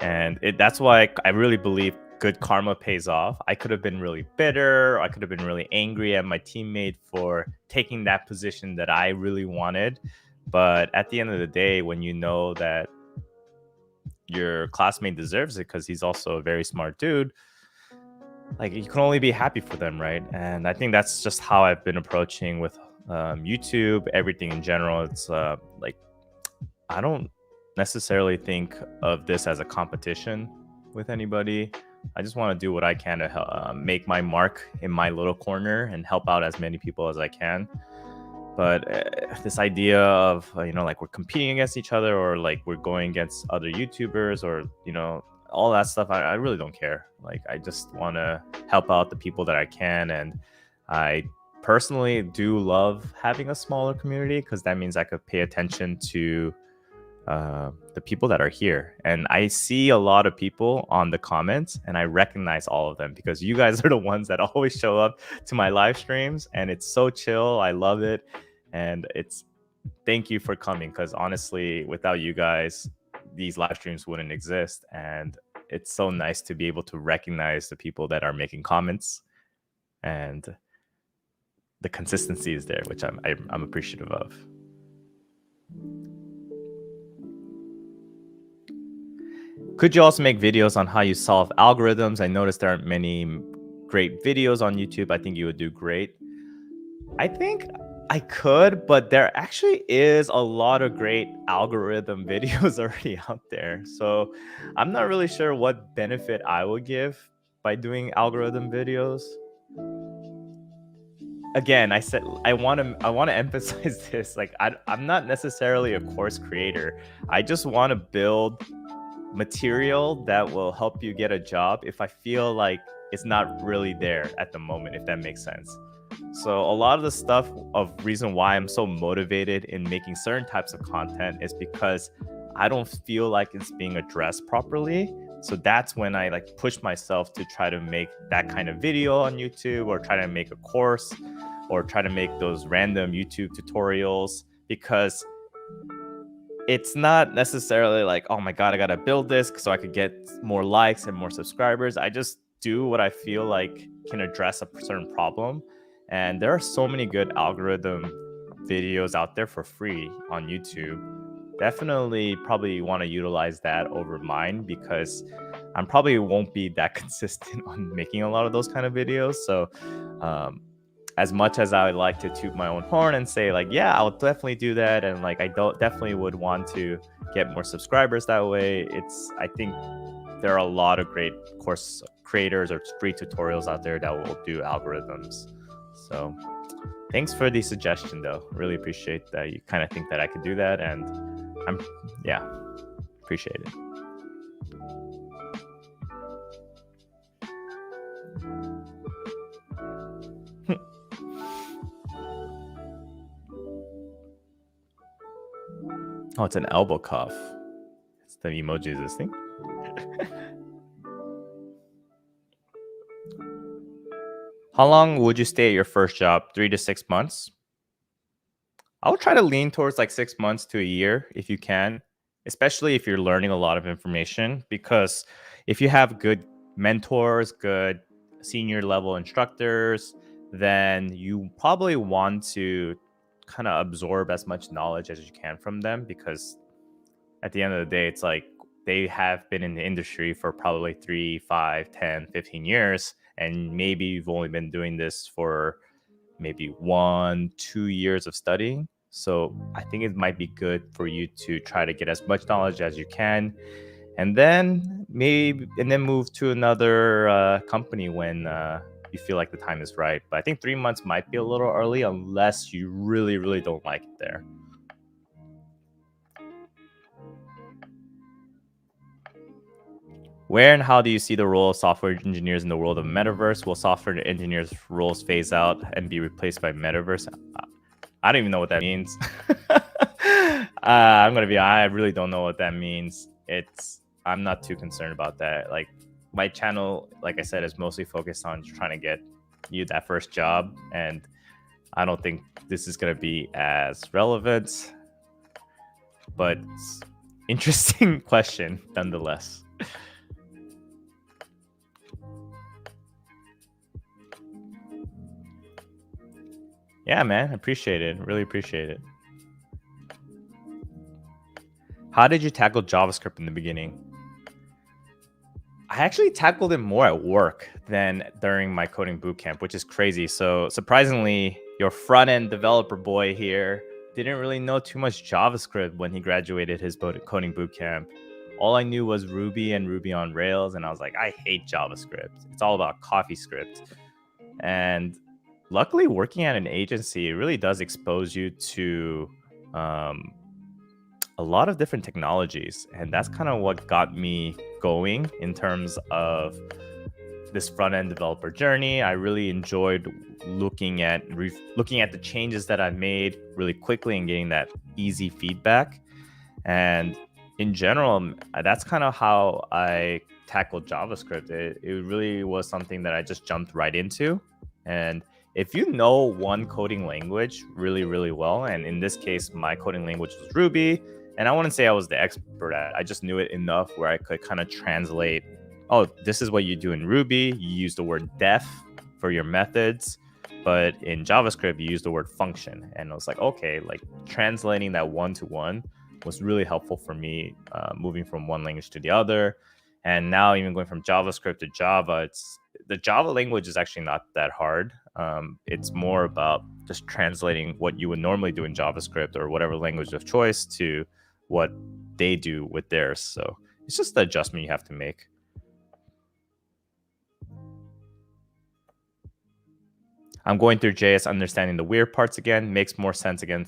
And that's why I really believe good karma pays off. I could have been really bitter, or I could have been really angry at my teammate for taking that position that I really wanted. But at the end of the day, when you know that your classmate deserves it because he's also a very smart dude, like you can only be happy for them, right? And I think that's just how I've been approaching with YouTube, everything in general. It's like I don't necessarily think of this as a competition with anybody. I just want to do what I can to make my mark in my little corner and help out as many people as I can. But this idea of like we're competing against each other, or like we're going against other YouTubers, or all that stuff, I really don't care. Like I just want to help out the people that I can, and I personally do love having a smaller community because that means I could pay attention to the people that are here. And I see a lot of people on the comments, and I recognize all of them because you guys are the ones that always show up to my live streams, and it's so chill. I love it. And thank you for coming, because honestly, without you guys, these live streams wouldn't exist. And it's so nice to be able to recognize the people that are making comments, and the consistency is there, which I'm appreciative of. Could you also make videos on how you solve algorithms? I noticed there aren't many great videos on YouTube. I think you would do great. I think I could, but there actually is a lot of great algorithm videos already out there. So I'm not really sure what benefit I would give by doing algorithm videos. Again, I said I want to emphasize this. Like I'm not necessarily a course creator. I just want to build material that will help you get a job if I feel like it's not really there at the moment, if that makes sense. So a lot of the stuff of reason why I'm so motivated in making certain types of content is because I don't feel like it's being addressed properly. So that's when I like push myself to try to make that kind of video on YouTube, or try to make a course, or try to make those random YouTube tutorials, because it's not necessarily like, oh my God, I gotta build this so I could get more likes and more subscribers. I just do what I feel like can address a certain problem. And there are so many good algorithm videos out there for free on YouTube. Definitely probably want to utilize that over mine, because I probably won't be that consistent on making a lot of those kind of videos. So as much as I would like to toot my own horn and say like, yeah, I'll definitely do that, and like I definitely would want to get more subscribers that way, I think there are a lot of great course creators or free tutorials out there that will do algorithms. So thanks for the suggestion, though. Really appreciate that you kind of think that I could do that, and appreciate it. Oh, it's an elbow cuff. It's the emoji of this thing. How long would you stay at your first job? 3 to 6 months? I would try to lean towards like 6 months to a year if you can, especially if you're learning a lot of information, because if you have good mentors, good senior level instructors, then you probably want to kind of absorb as much knowledge as you can from them, because at the end of the day, it's like they have been in the industry for probably 3, 5, 10, 15 years. And maybe you've only been doing this for maybe 1, 2 years of studying. So I think it might be good for you to try to get as much knowledge as you can, and then move to another company when you feel like the time is right. But I think 3 months might be a little early unless you really, really don't like it there. Where and how do you see the role of software engineers in the world of metaverse? Will software engineers' roles phase out and be replaced by metaverse? I don't even know what that means. I really don't know what that means. I'm not too concerned about that. Like my channel, like I said, is mostly focused on trying to get you that first job. And I don't think this is going to be as relevant, but interesting question nonetheless. Yeah, man, appreciate it. Really appreciate it. How did you tackle JavaScript in the beginning? I actually tackled it more at work than during my coding bootcamp, which is crazy. So surprisingly, your front end developer boy here didn't really know too much JavaScript when he graduated his coding bootcamp. All I knew was Ruby and Ruby on Rails, and I was like, I hate JavaScript. It's all about CoffeeScript. And luckily, working at an agency, it really does expose you to um, a lot of different technologies, and that's kind of what got me going in terms of this front end developer journey. I really enjoyed looking at the changes that I've made really quickly and getting that easy feedback. And in general, that's kind of how I tackled JavaScript. It really was something that I just jumped right into. And if you know one coding language really, really well, and in this case, my coding language was Ruby, and I wouldn't say I was the expert at it. I just knew it enough where I could kind of translate, oh, this is what you do in Ruby. You use the word def for your methods, but in JavaScript, you use the word function. And I was like, okay, like translating that one-to-one was really helpful for me, moving from one language to the other. And now even going from JavaScript to Java, the Java language is actually not that hard. It's more about just translating what you would normally do in JavaScript or whatever language of choice to what they do with theirs. So it's just the adjustment you have to make. I'm going through JS, understanding the weird parts again. Makes more sense again.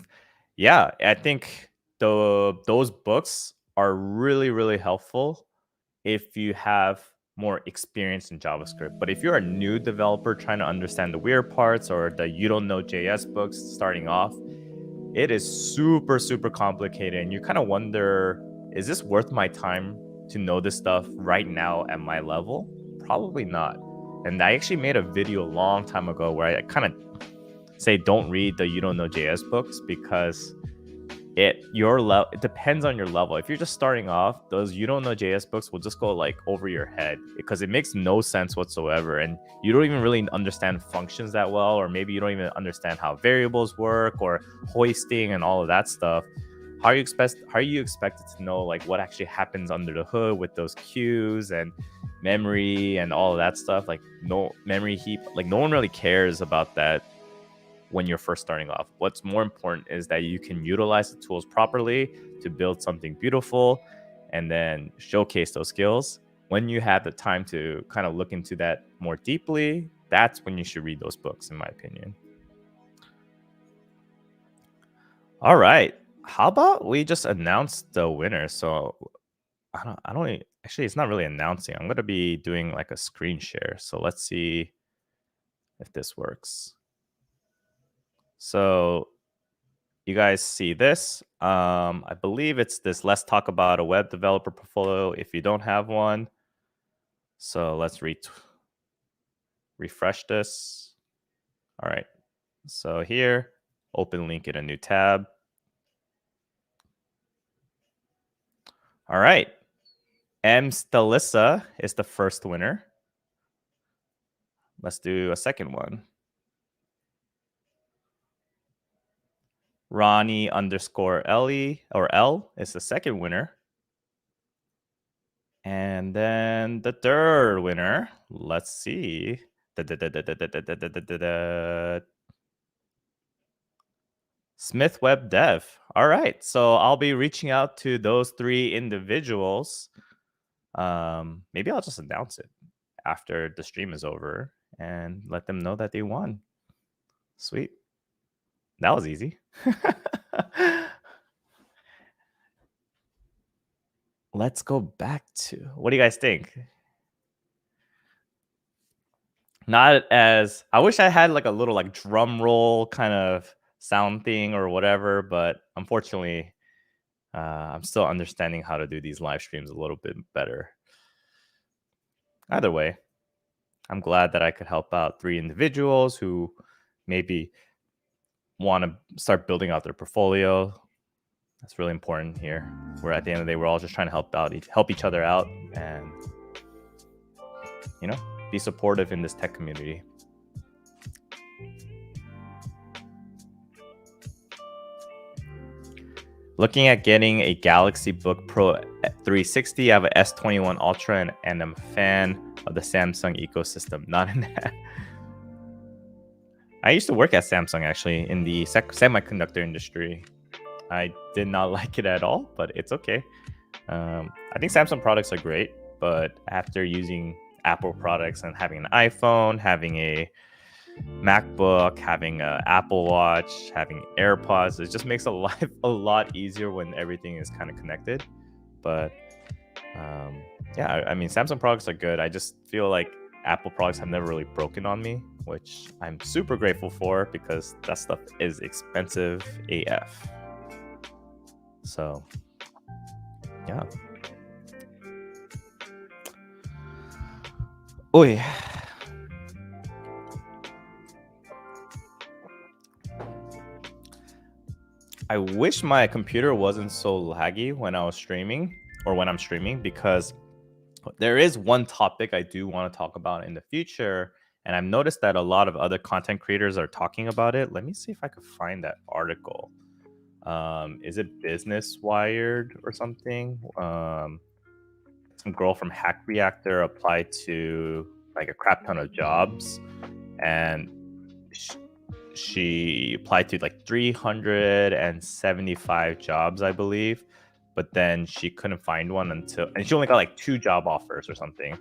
Yeah, I think those books are really, really helpful if you have more experience in JavaScript. But if you're a new developer trying to understand the weird parts or the you don't know JS books starting off, it is super, super complicated. And you kind of wonder, is this worth my time to know this stuff right now at my level? Probably not. And I actually made a video a long time ago where I kind of say don't read the you don't know JS books because it depends on your level. If you're just starting off, those you don't know JS books will just go like over your head because it makes no sense whatsoever, and you don't even really understand functions that well, or maybe you don't even understand how variables work or hoisting and all of that stuff. How are you expected to know like what actually happens under the hood with those queues and memory and all of that stuff? Like no memory heap, like no one really cares about that when you're first starting off. What's more important is that you can utilize the tools properly to build something beautiful and then showcase those skills. When you have the time to kind of look into that more deeply, that's when you should read those books, in my opinion. All right. How about we just announce the winner? So I don't actually, it's not really announcing. I'm going to be doing like a screen share. So let's see if this works. So you guys see this. I believe it's this Let's Talk About a Web Developer Portfolio if you don't have one. So let's refresh this. All right. So here, open link in a new tab. All right. M. Stalissa is the first winner. Let's do a second one. Ronnie underscore Ellie or L is the second winner. And then the third winner, let's see. Smith Web Dev. All right. So I'll be reaching out to those three individuals. Maybe I'll just announce it after the stream is over and let them know that they won. Sweet. That was easy. Let's go back to, what do you guys think? Not as, I wish I had like a little like drum roll kind of sound thing or whatever, but unfortunately, I'm still understanding how to do these live streams a little bit better. Either way, I'm glad that I could help out three individuals who maybe want to start building out their portfolio. That's really important here. Where at the end of the day, we're all just trying to help each other out, and be supportive in this tech community. Looking at getting a Galaxy Book Pro 360. I have a S21 Ultra and I'm a fan of the Samsung ecosystem. Not in that. I used to work at Samsung actually in the semiconductor industry. I did not like it at all, but it's okay. I think Samsung products are great, but after using Apple products and having an iPhone, having a MacBook, having an Apple Watch, having AirPods, it just makes life a lot easier when everything is kind of connected. But yeah, I mean, Samsung products are good. I just feel like Apple products have never really broken on me, which I'm super grateful for because that stuff is expensive AF. So, yeah. Oi. I wish my computer wasn't so laggy when I was streaming or when I'm streaming because there is one topic I do want to talk about in the future. And I've noticed that a lot of other content creators are talking about it. Let me see if I could find that article. Is it Business Wired or something? Some girl from Hack Reactor applied to like a crap ton of jobs, and she applied to like 375 jobs, I believe. But then she couldn't find one and she only got like 2 job offers or something.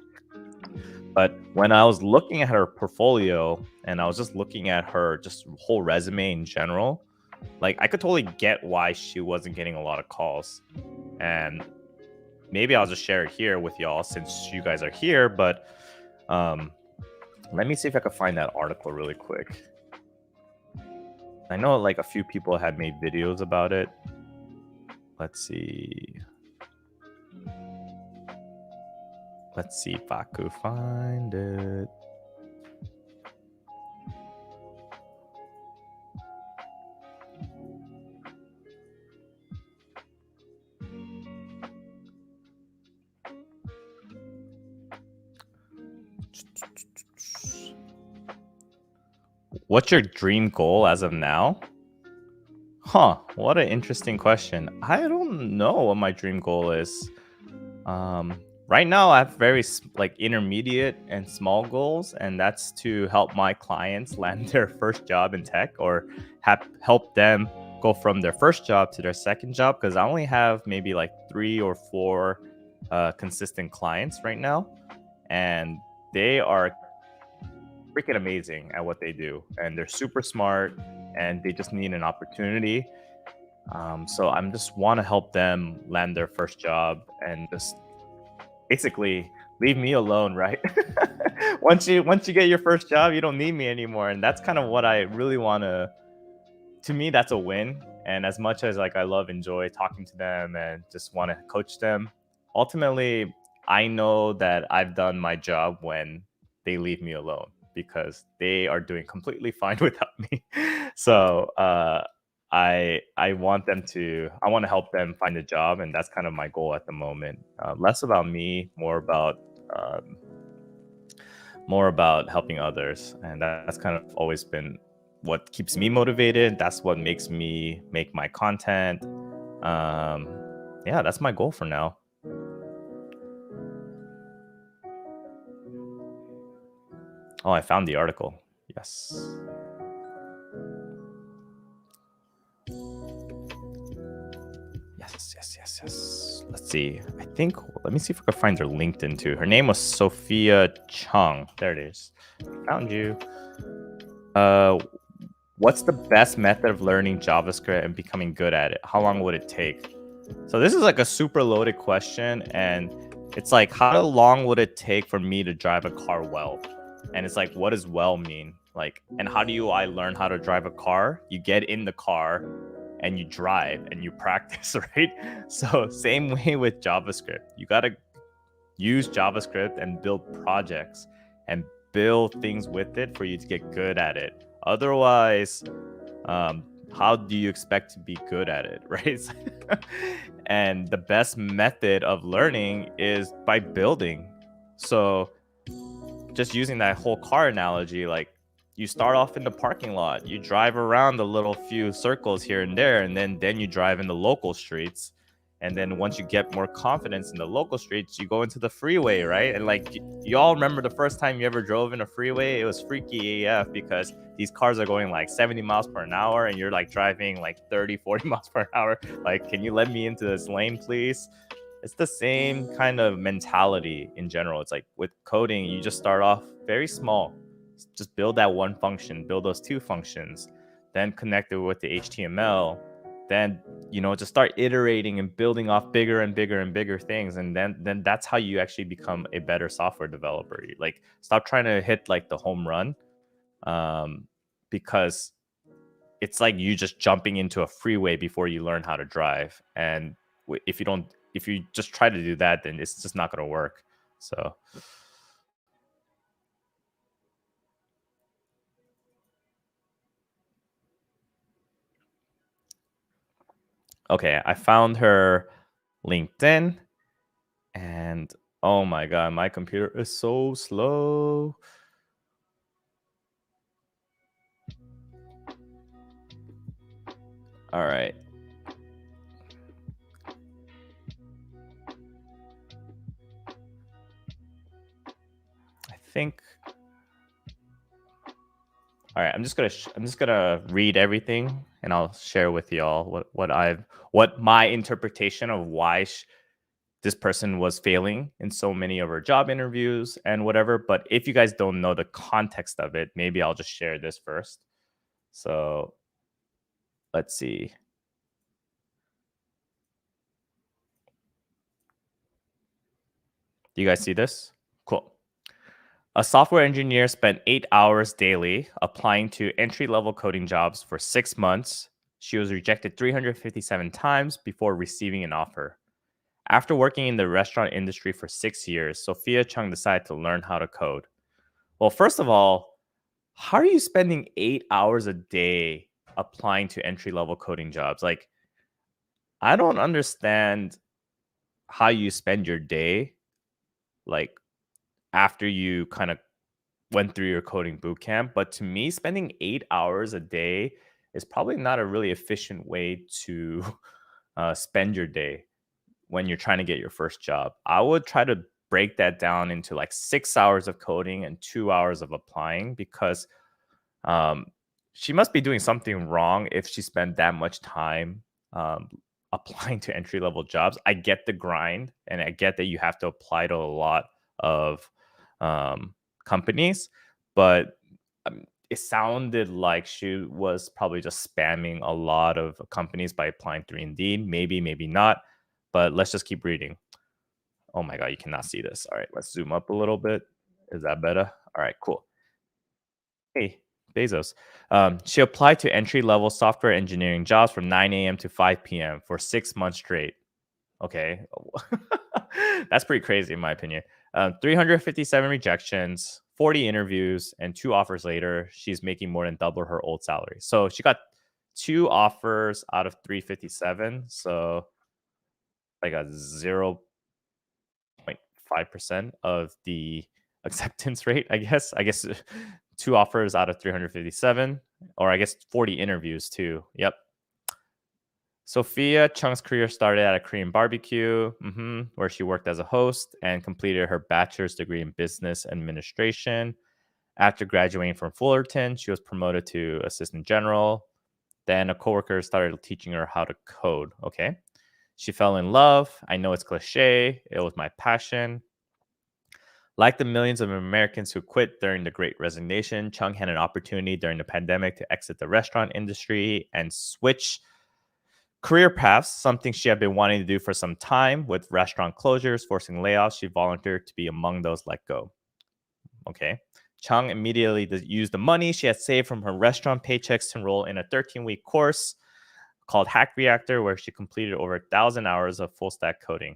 But when I was looking at her portfolio and I was just looking at her just whole resume in general, like I could totally get why she wasn't getting a lot of calls. And maybe I'll just share it here with y'all since you guys are here. But let me see if I could find that article really quick. I know like a few people had made videos about it. Let's see. Let's see if I could find it. What's your dream goal as of now? Huh, what an interesting question. I don't know what my dream goal is. Right now I have very like intermediate and small goals, and that's to help my clients land their first job in tech or help them go from their first job to their second job, because I only have maybe like 3 or 4 consistent clients right now, and they are freaking amazing at what they do, and they're super smart, and they just need an opportunity. So I'm just want to help them land their first job and just basically leave me alone, right? Once you get your first job, you don't need me anymore, and that's kind of what I really want to me. That's a win. And as much as like I enjoy talking to them and just want to coach them, ultimately I know that I've done my job when they leave me alone because they are doing completely fine without me. So I want I want to help them find a job, and that's kind of my goal at the moment. Less about me, um, more about helping others, and that's kind of always been what keeps me motivated. That's what makes me make my content. Yeah, that's my goal for now. Oh, I found the article. Yes. Yes. Let's see. Let me see if I can find her LinkedIn too. Her name was Sophia Chung. There it is. Found you. What's the best method of learning JavaScript and becoming good at it? How long would it take? So this is like a super loaded question, and it's like, how long would it take for me to drive a car well? And it's like, what does well mean? Like, and how do I learn how to drive a car? You get in the car and you drive and you practice, right? So same way with JavaScript. You got to use JavaScript and build projects and build things with it for you to get good at it. Otherwise, how do you expect to be good at it, right? And the best method of learning is by building. So just using that whole car analogy, like you start off in the parking lot, you drive around the little few circles here and there, and then you drive in the local streets. And then once you get more confidence in the local streets, you go into the freeway, right? And like you all remember the first time you ever drove in a freeway, it was freaky AF because these cars are going like 70 miles per hour and you're like driving like 30, 40 miles per hour. Like, can you let me into this lane, please? It's the same kind of mentality in general. It's like with coding, you just start off very small. Just build that one function, build those two functions, then connect it with the HTML, then just start iterating and building off bigger and bigger and bigger things, and then that's how you actually become a better software developer. Like, stop trying to hit like the home run, because it's like you just jumping into a freeway before you learn how to drive. And if you just try to do that, then it's just not going to work. So okay, I found her LinkedIn, and oh my god, my computer is so slow. All right. I think. All right, I'm just gonna read everything, and I'll share with y'all what my interpretation of why this person was failing in so many of her job interviews and whatever. But if you guys don't know the context of it, maybe I'll just share this first. So let's see. Do you guys see this? Cool. A software engineer spent 8 hours daily applying to entry-level coding jobs for 6 months. She was rejected 357 times before receiving an offer. After working in the restaurant industry for 6 years, Sophia Chung decided to learn how to code. Well, first of all, how are you spending 8 hours a day applying to entry-level coding jobs? Like, I don't understand how you spend your day, like, after you kind of went through your coding boot camp. But to me, spending 8 hours a day is probably not a really efficient way to spend your day when you're trying to get your first job. I would try to break that down into like 6 hours of coding and 2 hours of applying, because um, she must be doing something wrong if she spent that much time um, applying to entry level jobs. I get the grind, and I get that you have to apply to a lot of um, companies, but it sounded like she was probably just spamming a lot of companies by applying through Indeed. Maybe, maybe not, but let's just keep reading. Oh my God, you cannot see this. All right, let's zoom up a little bit. Is that better? All right, cool. Hey, Bezos. She applied to entry level software engineering jobs from 9 a.m. to 5 p.m. for 6 months straight. Okay. That's pretty crazy, in my opinion. 357 rejections, 40 interviews, and 2 offers later, she's making more than double her old salary. So she got 2 offers out of 357. So like a 0.5% of the acceptance rate, I guess. I guess 2 offers out of 357, or I guess 40 interviews too. Yep. Sophia Chung's career started at a Korean barbecue, where she worked as a host and completed her bachelor's degree in business administration. After graduating from Fullerton, she was promoted to assistant general. Then a coworker started teaching her how to code. Okay. She fell in love. I know it's cliche. It was my passion. Like the millions of Americans who quit during the Great Resignation, Chung had an opportunity during the pandemic to exit the restaurant industry and switch career paths, something she had been wanting to do for some time. With restaurant closures forcing layoffs, she volunteered to be among those let go. Okay. Chung immediately used the money she had saved from her restaurant paychecks to enroll in a 13-week course called Hack Reactor, where she completed over 1,000 hours of full stack coding.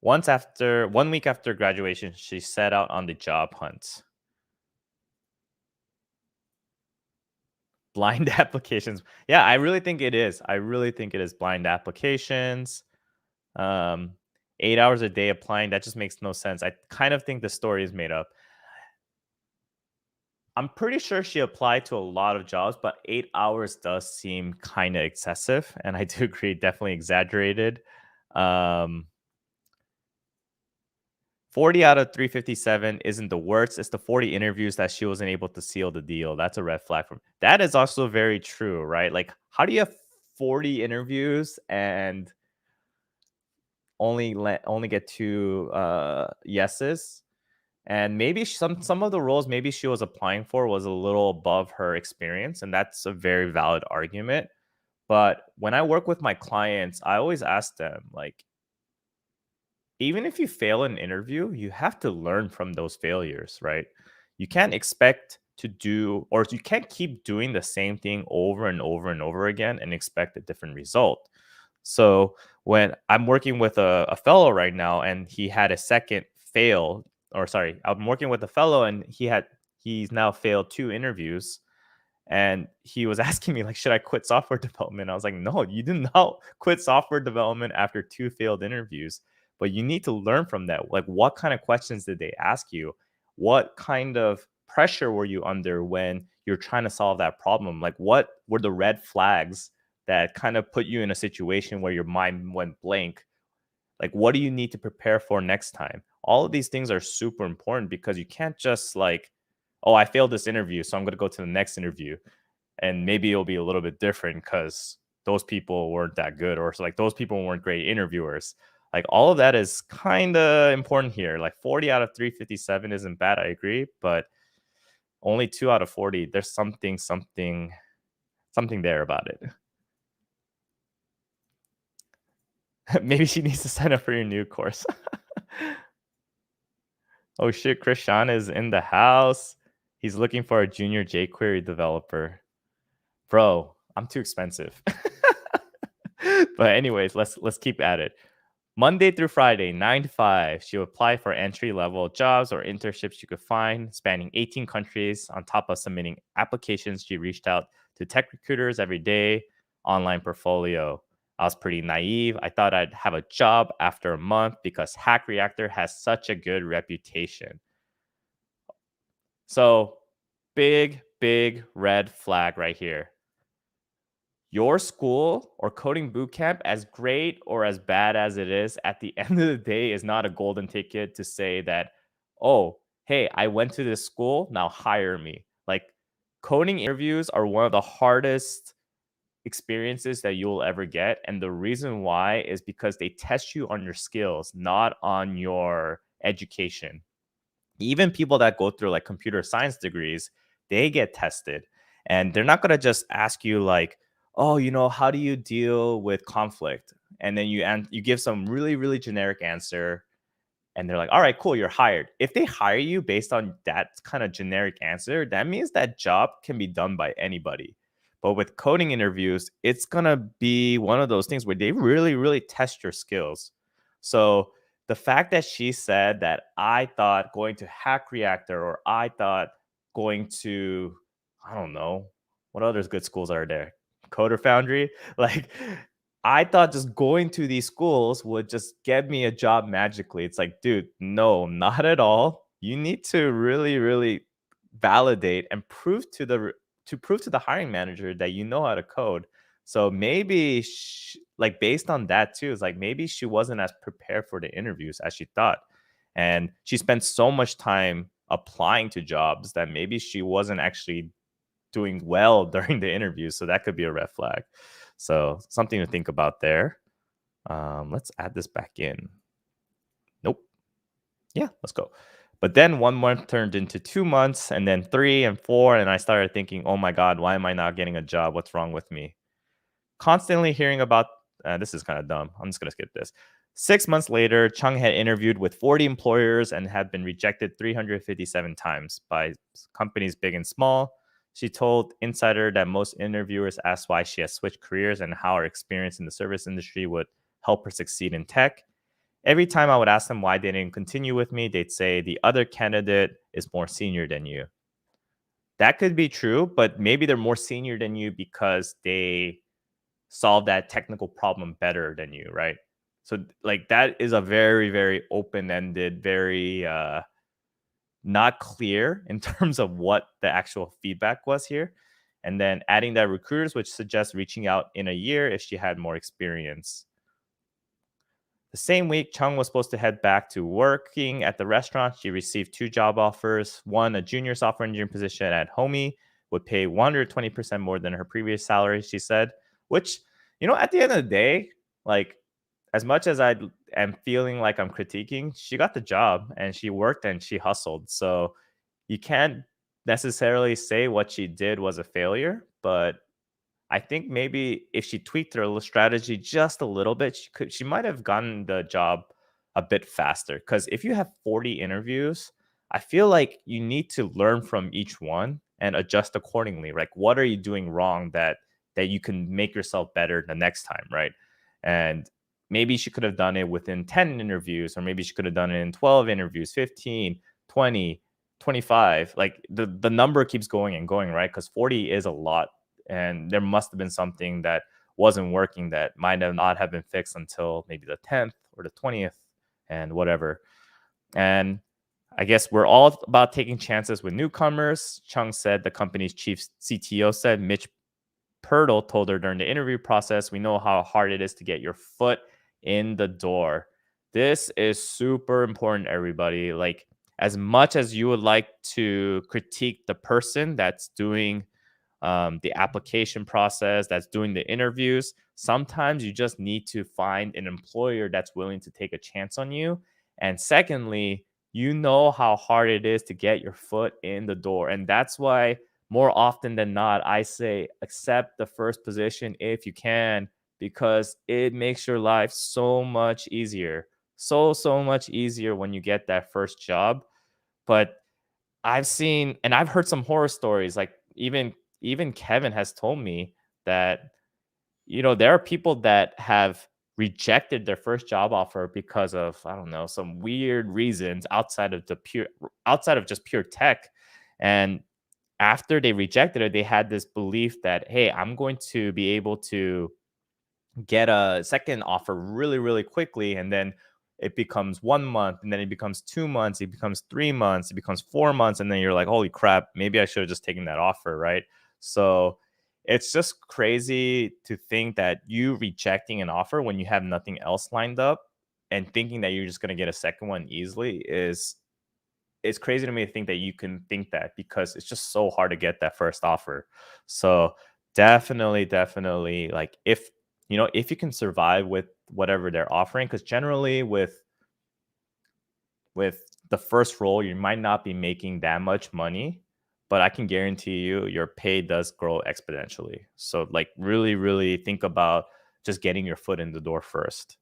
1 week after graduation, she set out on the job hunt. Blind applications. Yeah, I really think it is. I really think it is blind applications. 8 hours a day applying, that just makes no sense. I kind of think the story is made up. I'm pretty sure she applied to a lot of jobs, but 8 hours does seem kind of excessive. And I do agree, definitely exaggerated. Um, 40 out of 357 isn't the worst. It's the 40 interviews that she wasn't able to seal the deal. That's a red flag from that is also very true, right? Like, how do you have 40 interviews and only get two yeses? And maybe some of the roles maybe she was applying for was a little above her experience, and that's a very valid argument. But when I work with my clients, I always ask them, like, even if you fail an interview, you have to learn from those failures, right? You can't expect to do, or you can't keep doing the same thing over and over and over again and expect a different result. So when I'm working with a fellow right now and he had a second fail, or sorry, I'm working with a fellow and he's now failed two interviews, and he was asking me, like, should I quit software development? I was like, no, you do not quit software development after two failed interviews, but you need to learn from that. Like, what kind of questions did they ask you? What kind of pressure were you under when you're trying to solve that problem? Like, what were the red flags that kind of put you in a situation where your mind went blank? Like, what do you need to prepare for next time? All of these things are super important because you can't just like, oh, I failed this interview, so I'm going to go to the next interview and maybe it'll be a little bit different because those people weren't that good, or it's like those people weren't great interviewers. Like, all of that is kind of important here. Like, 40 out of 357 isn't bad, I agree, but only 2 out of 40, there's something there about it. Maybe she needs to sign up for your new course. Oh shit, Krishan is in the house. He's looking for a junior jQuery developer. Bro, I'm too expensive. But anyways, let's keep at it. Monday through Friday, 9 to 5, she'll apply for entry level jobs or internships she could find, spanning 18 countries. On top of submitting applications, she reached out to tech recruiters every day. Online portfolio. I was pretty naive. I thought I'd have a job after a month because Hack Reactor has such a good reputation. So, big red flag right here. Your school or coding bootcamp, as great or as bad as it is, at the end of the day is not a golden ticket to say that, oh, hey, I went to this school, now hire me. Like, coding interviews are one of the hardest experiences that you'll ever get. And the reason why is because they test you on your skills, not on your education. Even people that go through like computer science degrees, they get tested. And they're not going to just ask you like, "Oh, how do you deal with conflict?" And then you give some really generic answer, and they're like, "All right, cool, you're hired." If they hire you based on that kind of generic answer, that means that job can be done by anybody. But with coding interviews, it's going to be one of those things where they really test your skills. So the fact that she said that I thought going to Hack Reactor, or I thought going to, I don't know, what other good schools are there? Coder Foundry? Like, I thought just going to these schools would just get me a job magically. It's like, dude, no, not at all. You need to really validate and prove to the hiring manager that you know how to code. So maybe like, based on that too, it's like maybe she wasn't as prepared for the interviews as she thought. And she spent so much time applying to jobs that maybe she wasn't actually doing well during the interview. So that could be a red flag. So something to think about there. Let's add this back in. Nope. Yeah, let's go. But then 1 month turned into 2 months, and then 3 and 4. And I started thinking, oh my God, why am I not getting a job? What's wrong with me? Constantly hearing about this is kind of dumb. I'm just going to skip this. 6 months later, Chung had interviewed with 40 employers and had been rejected 357 times by companies big and small. She told Insider that most interviewers asked why she has switched careers and how her experience in the service industry would help her succeed in tech. Every time I would ask them why they didn't continue with me, they'd say the other candidate is more senior than you. That could be true, but maybe they're more senior than you because they solve that technical problem better than you, right? So like, that is a very open-ended, very not clear in terms of what the actual feedback was here. And then adding that recruiters, which suggests reaching out in a year if she had more experience. The same week, Chung was supposed to head back to working at the restaurant. She received 2 job offers. One, a junior software engineering position at Homey, would pay 120% more than her previous salary, she said, which, at the end of the day, like, as much as I am feeling like I'm critiquing, she got the job and she worked and she hustled. So you can't necessarily say what she did was a failure, but I think maybe if she tweaked her strategy just a little bit, she might have gotten the job a bit faster. Because if you have 40 interviews, I feel like you need to learn from each one and adjust accordingly. Like, what are you doing wrong that you can make yourself better the next time, right? And maybe she could have done it within 10 interviews, or maybe she could have done it in 12 interviews, 15, 20, 25. Like the number keeps going and going, right? Because 40 is a lot, and there must have been something that wasn't working that might have not have been fixed until maybe the 10th or the 20th and whatever. And I guess we're all about taking chances with newcomers. Chung said, the company's chief CTO said. Mitch Purtle told her during the interview process, we know how hard it is to get your foot in the door. This is super important, everybody. Like, as much as you would like to critique the person that's doing the application process, that's doing the interviews, sometimes you just need to find an employer that's willing to take a chance on you. And secondly, you know how hard it is to get your foot in the door. And that's why more often than not, I say accept the first position if you can, because it makes your life so much easier. So much easier when you get that first job. But I've seen and I've heard some horror stories. Like, even Kevin has told me that, there are people that have rejected their first job offer because of, I don't know, some weird reasons outside of just pure tech. And after they rejected it, they had this belief that, hey, I'm going to be able to get a second offer really, really quickly. And then it becomes 1 month, and then it becomes 2 months, it becomes 3 months, it becomes 4 months. And then you're like, holy crap, maybe I should have just taken that offer, right? So it's just crazy to think that you rejecting an offer when you have nothing else lined up and thinking that you're just going to get a second one easily is it's crazy to me to think that you can think that, because it's just so hard to get that first offer. So definitely, like, if you can survive with whatever they're offering, because generally with the first role, you might not be making that much money, but I can guarantee you your pay does grow exponentially. So, like, really think about just getting your foot in the door first.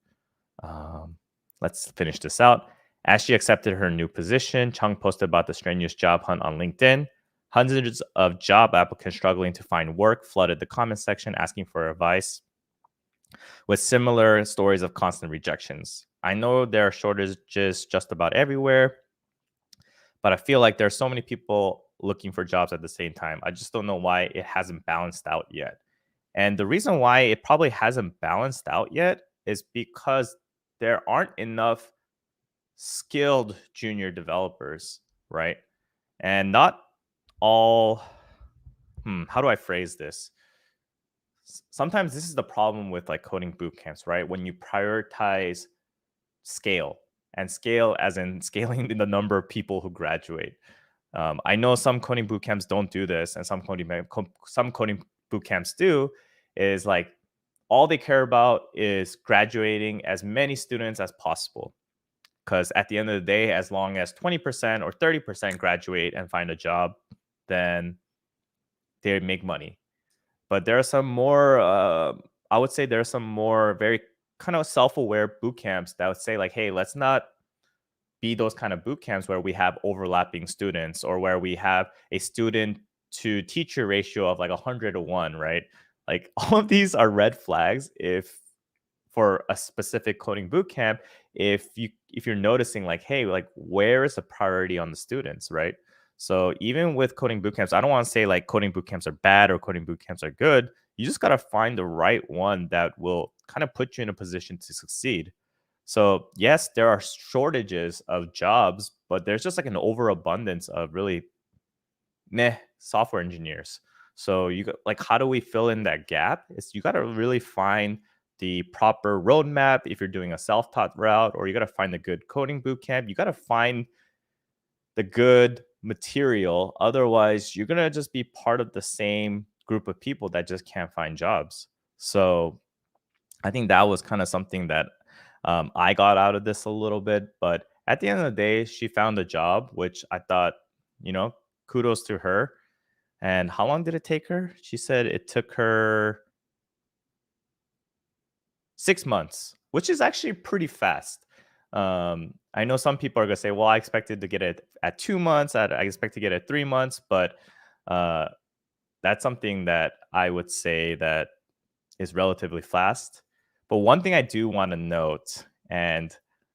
Um, let's finish this out. As she accepted her new position, Chung posted about the strenuous job hunt on LinkedIn. Hundreds of job applicants struggling to find work flooded the comment section asking for advice, with similar stories of constant rejections. I know there are shortages just about everywhere, but I feel like there's so many people looking for jobs at the same time. I just don't know why it hasn't balanced out yet. And the reason why it probably hasn't balanced out yet is because there aren't enough skilled junior developers, right? And not all, how do I phrase this? Sometimes this is the problem with, like, coding boot camps, right? When you prioritize scale, and scale as in scaling the number of people who graduate. I know some coding boot camps don't do this, and some coding boot camps do. Is like, all they care about is graduating as many students as possible. Because at the end of the day, as long as 20% or 30% graduate and find a job, then they make money. But there are some more, I would say there are some more very kind of self-aware boot camps that would say, like, hey, let's not be those kind of boot camps where we have overlapping students, or where we have a student to teacher ratio of like 100 to 1, right? Like, all of these are red flags if for a specific coding boot camp, if you're noticing, like, hey, like, where is the priority on the students, right? So even with coding boot camps, I don't want to say like coding boot camps are bad or coding boot camps are good. You just got to find the right one that will kind of put you in a position to succeed. So yes, there are shortages of jobs, but there's just like an overabundance of really meh software engineers. So you got like, how do we fill in that gap? Is you got to really find the proper roadmap if you're doing a self-taught route, or you got to find a good coding boot camp. You got to find the good material. Otherwise, you're gonna just be part of the same group of people that just can't find jobs. So I think that was kind of something that I got out of this a little bit. But at the end of the day, she found a job, which I thought, you know, kudos to her. And how long did it take her? She said it took her 6 months, which is actually pretty fast. I know some people are gonna say, "Well, I expected to get it at 2 months. I expect to get it at 3 months," but uh, that's something that I would say that is relatively fast. But one thing I do want to note, and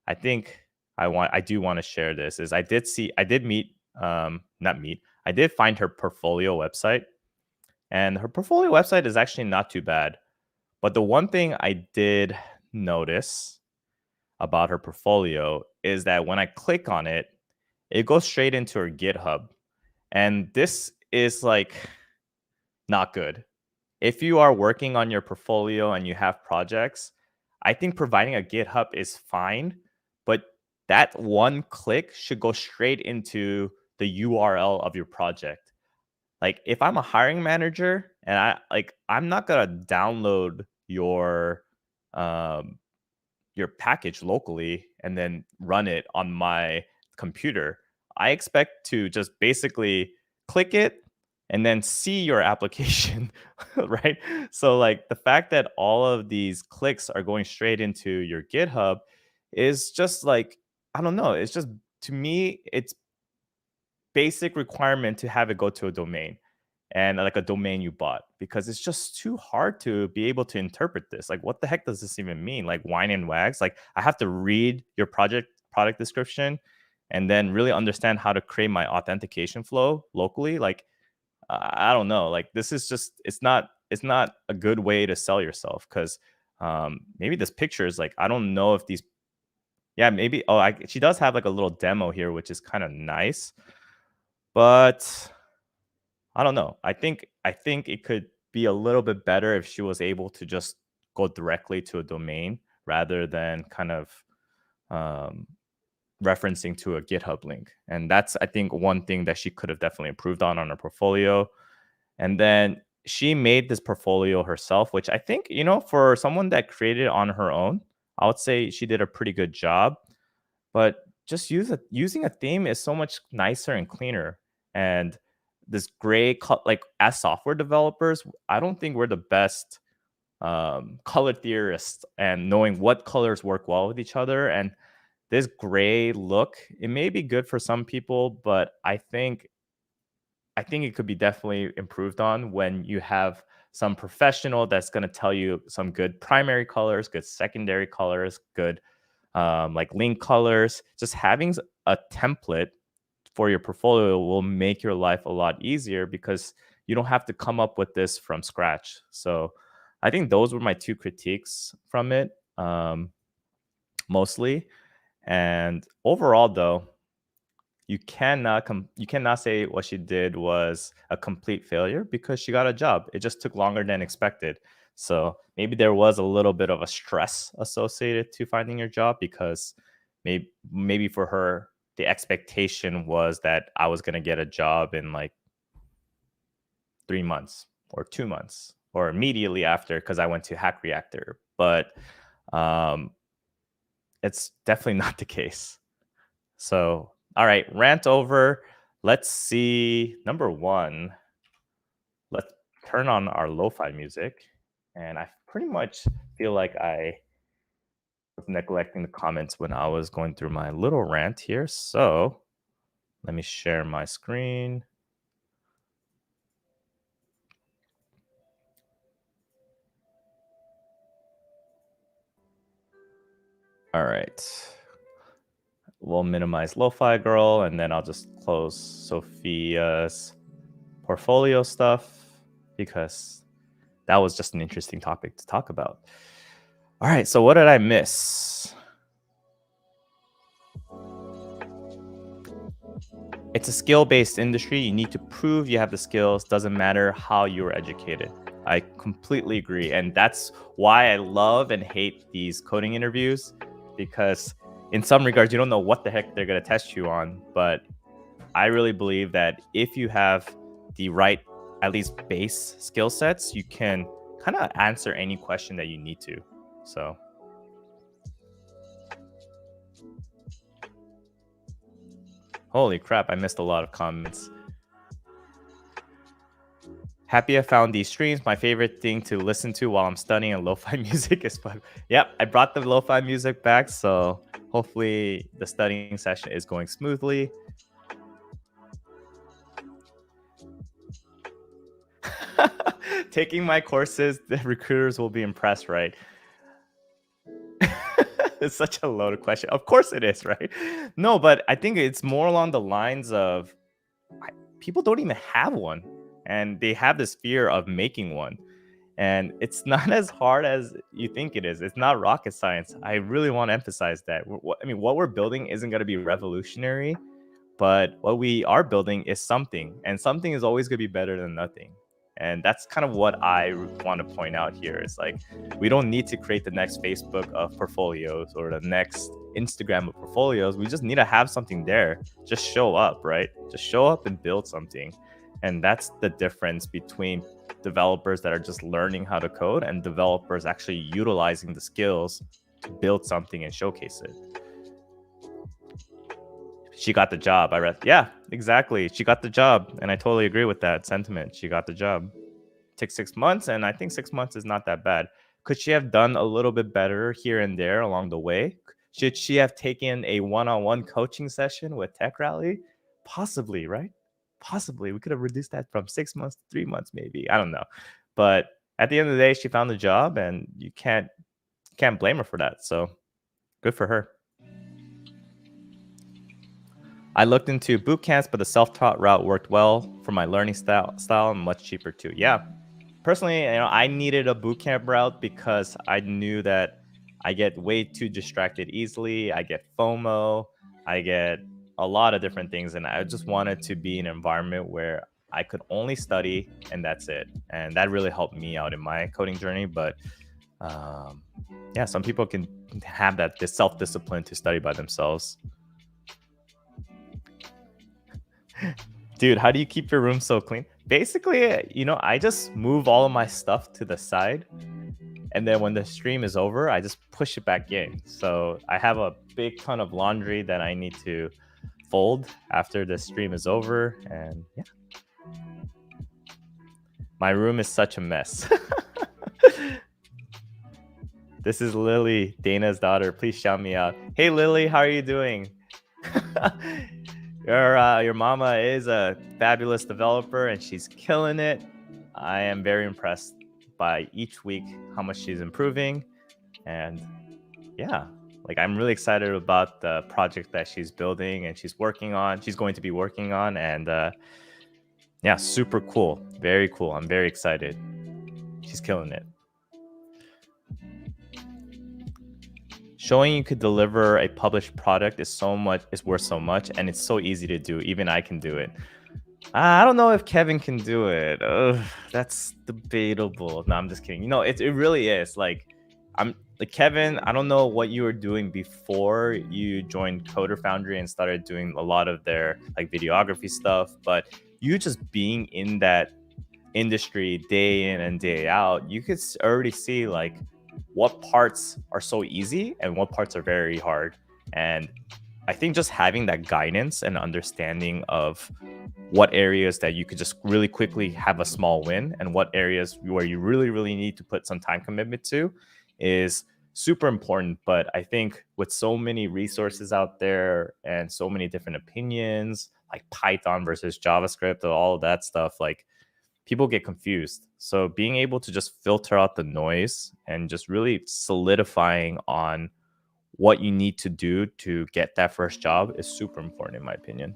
I think I do want to share this, is I did meet, not meet, I did find her portfolio website, and her portfolio website is actually not too bad. But the one thing I did notice about her portfolio is that when I click on it, it goes straight into her GitHub. And this is like not good. If you are working on your portfolio and you have projects, I think providing a GitHub is fine, but that one click should go straight into the URL of your project. Like if I'm a hiring manager and I'm not gonna download um your package locally and then run it on my computer. I expect to just basically click it and then see your application, right? So, like, the fact that all of these clicks are going straight into your GitHub is just like, I don't know. It's just, to me, it's basic requirement to have it go to a domain, and like a domain you bought, because it's just too hard to be able to interpret this. Like, what the heck does this even mean? Like wine and wags? Like, I have to read your product description and then really understand how to create my authentication flow locally. Like, I don't know. Like, this is just, it's not a good way to sell yourself, because maybe this picture is like, I don't know if these, yeah, maybe, she does have like a little demo here, which is kind of nice, but I don't know. I think it could be a little bit better if she was able to just go directly to a domain rather than kind of um, referencing to a GitHub link. And that's, I think, one thing that she could have definitely improved on her portfolio. And then she made this portfolio herself, which I think, for someone that created it on her own, I would say she did a pretty good job. But just using a theme is so much nicer and cleaner. And this like, as software developers, I don't think we're the best color theorists and knowing what colors work well with each other. And this gray look, it may be good for some people, but I think it could be definitely improved on when you have some professional that's going to tell you some good primary colors, good secondary colors, good like link colors. Just having a template for your portfolio will make your life a lot easier, because you don't have to come up with this from scratch. So I think those were my two critiques from it, mostly. And overall, though, you cannot say what she did was a complete failure, because she got a job. It just took longer than expected. So maybe there was a little bit of a stress associated to finding your job, because maybe for her the expectation was that I was going to get a job in like 3 months or 2 months or immediately after, because I went to Hack Reactor. But um, it's definitely not the case. So, all right, rant over. Let's see. Number one, let's turn on our lo-fi music. And I pretty much feel like I was neglecting the comments when I was going through my little rant here. So let me share my screen. All right. We'll minimize lo-fi girl, and then I'll just close Sophia's portfolio stuff, because that was just an interesting topic to talk about. All right, so what did I miss? it's a skill-based industry. You need to prove you have the skills. Doesn't matter how you were educated. I completely agree. And that's why I love and hate these coding interviews, because in some regards, you don't know what the heck they're going to test you on. But I really believe that if you have the right, at least base skill sets, you can kind of answer any question that you need to. So holy crap, I missed a lot of comments. Happy I found these streams. My favorite thing to listen to while I'm studying, and lo-fi music is fun. Yep, I brought the lo-fi music back, so hopefully the studying session is going smoothly. Taking my courses, the recruiters will be impressed, right? It's such a loaded question. Of course it is, right? No, but I think it's more along the lines of people don't even have one, and they have this fear of making one. And it's not as hard as you think it is. It's not rocket science. I really want to emphasize that. What we're building isn't going to be revolutionary, but what we are building is something, and something is always going to be better than nothing. And that's kind of what I want to point out here. Is like, we don't need to create the next Facebook of portfolios or the next Instagram of portfolios. We just need to have something there. Just show up, right? Just show up and build something. And that's the difference between developers that are just learning how to code and developers actually utilizing the skills to build something and showcase it. She got the job. I read. Yeah, exactly. She got the job. And I totally agree with that sentiment. She got the job. It took 6 months, and I think 6 months is not that bad. Could she have done a little bit better here and there along the way? Should she have taken a one-on-one coaching session with Tech Rally? Possibly, right? Possibly. We could have reduced that from 6 months to 3 months, maybe. I don't know. But at the end of the day, she found the job, and you can't blame her for that. So good for her. I looked into boot camps, but the self-taught route worked well for my learning style and much cheaper too. Yeah. Personally, I needed a boot camp route because I knew that I get way too distracted easily. I get FOMO. I get a lot of different things, and I just wanted to be in an environment where I could only study and that's it. And that really helped me out in my coding journey. But yeah, some people can have that self-discipline to study by themselves. Dude, how do you keep your room so clean? Basically, I just move all of my stuff to the side, and then when the stream is over, I just push it back in. So I have a big ton of laundry that I need to fold after the stream is over, and yeah. My room is such a mess. This is Lily, Dana's daughter. Please shout me out. Hey, Lily, how are you doing? Your mama is a fabulous developer, and she's killing it. I am very impressed by each week how much she's improving. And yeah, I'm really excited about the project that she's building and she's going to be working on. And yeah, super cool. Very cool. I'm very excited. She's killing it. Showing you could deliver a published product is worth so much, and it's so easy to do. Even I can do it. I don't know if Kevin can do it. Ugh, that's debatable. No, I'm just kidding. It really is. Kevin, I don't know what you were doing before you joined Coder Foundry and started doing a lot of their videography stuff, but you just being in that industry day in and day out, you could already see what parts are so easy and what parts are very hard. And I think just having that guidance and understanding of what areas that you could just really quickly have a small win and what areas where you really, really need to put some time commitment to is super important. But I think with so many resources out there and so many different opinions, like Python versus JavaScript and all of that stuff, people get confused. So being able to just filter out the noise and just really solidifying on what you need to do to get that first job is super important, in my opinion.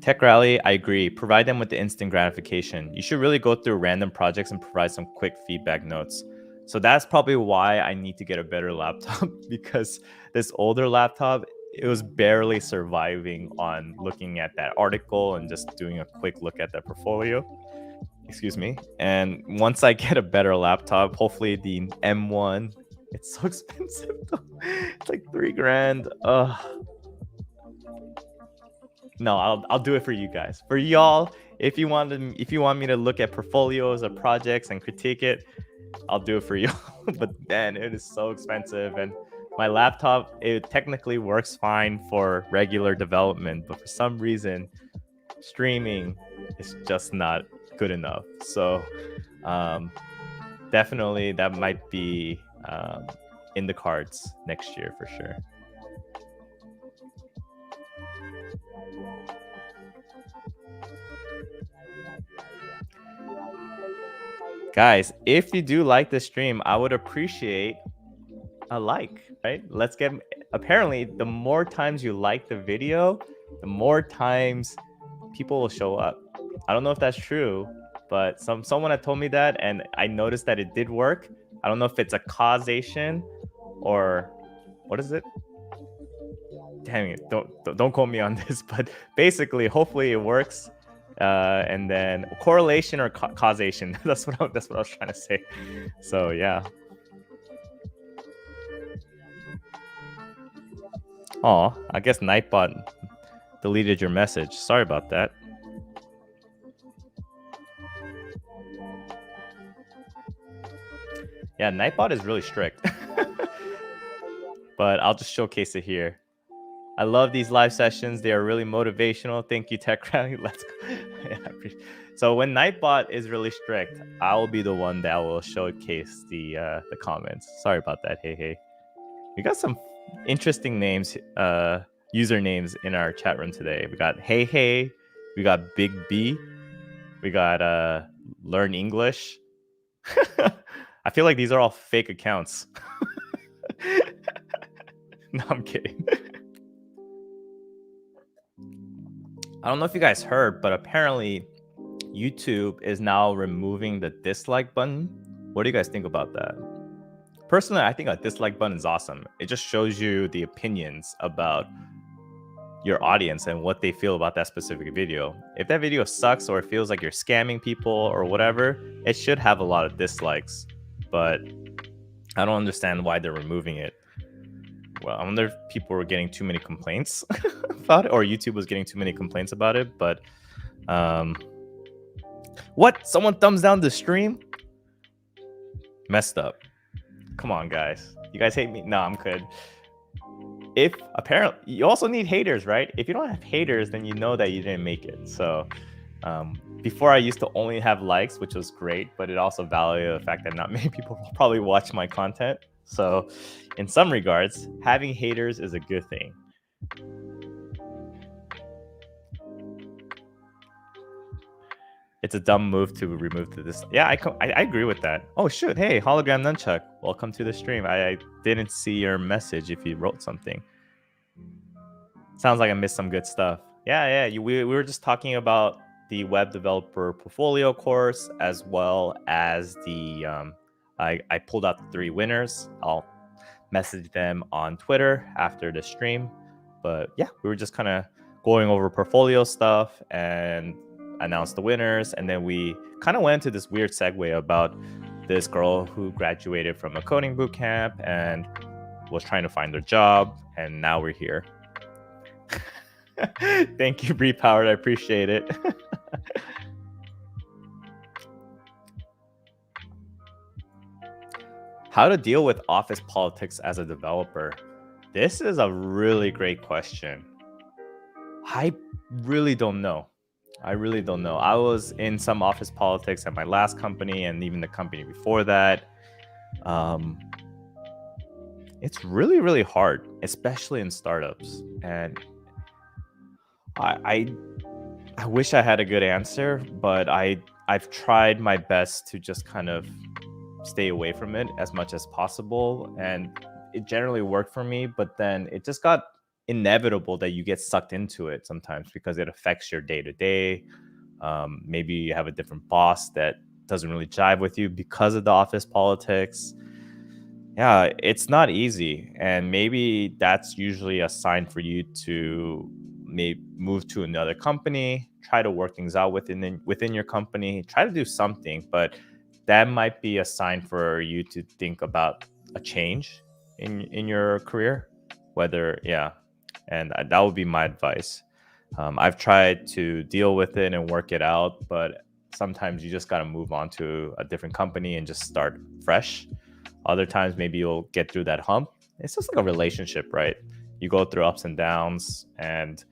Tech Rally, I agree. Provide them with the instant gratification. You should really go through random projects and provide some quick feedback notes. So that's probably why I need to get a better laptop because this older laptop, it was barely surviving on looking at that article and just doing a quick look at that portfolio. Excuse me. And once I get a better laptop, hopefully the M1, it's so expensive though. It's like 3 grand. No, I'll do it for you guys. For y'all, if you want me to look at portfolios or projects and critique it, I'll do it for you. But man, it is so expensive. And my laptop, it technically works fine for regular development, but for some reason, streaming is just not good enough. So definitely that might be in the cards next year for sure. Guys, if you do like the stream, I would appreciate a like, right? Let's get, apparently the more times you like the video, the more times people will show up. I don't know if that's true, but someone had told me that, and I noticed that it did work. I don't know if it's a causation or what is it? Dang it, don't quote me on this, but basically, hopefully it works. And then correlation or causation. That's what I was trying to say. So yeah. Oh, I guess Nightbot deleted your message. Sorry about that. Yeah, Nightbot is really strict. But I'll just showcase it here. I love these live sessions. They are really motivational. Thank you, TechRally. Let's go. Yeah, so when Nightbot is really strict, I will be the one that will showcase the comments. Sorry about that. Hey. We got some interesting names, usernames in our chat room today. We got Hey, we got Big B, we got Learn English. I feel like these are all fake accounts. No, I'm kidding. I don't know if you guys heard, but apparently YouTube is now removing the dislike button. What do you guys think about that? Personally, I think a dislike button is awesome. It just shows you the opinions about your audience and what they feel about that specific video. If that video sucks or it feels like you're scamming people or whatever, it should have a lot of dislikes. But I don't understand why they're removing it. Well, I wonder if people were getting too many complaints about it, or YouTube was getting too many complaints about it. But what? Someone thumbs down the stream? Messed up. Come on, guys. You guys hate me? No, I'm good. If apparently you also need haters, right? If you don't have haters, then you know that you didn't make it. So before I used to only have likes, which was great, but it also validated the fact that not many people will probably watch my content. So in some regards, having haters is a good thing. It's a dumb move to remove this. Yeah, I agree with that. Oh, shoot. Hey, Hologram Nunchuck. Welcome to the stream. I didn't see your message if you wrote something. Sounds like I missed some good stuff. Yeah. We were just talking about the web developer portfolio course, as well as the I pulled out the 3 winners. I'll message them on Twitter after the stream. But yeah, we were just kind of going over portfolio stuff and announced the winners. And then we kind of went into this weird segue about this girl who graduated from a coding bootcamp and was trying to find a job. And now we're here. Thank you, Bree Powered. I appreciate it. How to deal with office politics as a developer? This is a really great question. I really don't know. I was in some office politics at my last company and even the company before that. It's really, really hard, especially in startups. And I wish I had a good answer, but I've tried my best to just kind of stay away from it as much as possible, and it generally worked for me. But then it just got inevitable that you get sucked into it sometimes because it affects your day to day. Maybe you have a different boss that doesn't really jive with you because of the office politics. Yeah, it's not easy. And maybe that's usually a sign for you to maybe move to another company, try to work things out within your company, try to do something. But that might be a sign for you to think about a change in your career. Whether, yeah, and that would be my advice. I've tried to deal with it and work it out, but sometimes you just got to move on to a different company and just start fresh. Other times, maybe you'll get through that hump. It's just like a relationship, right? You go through ups and downs, and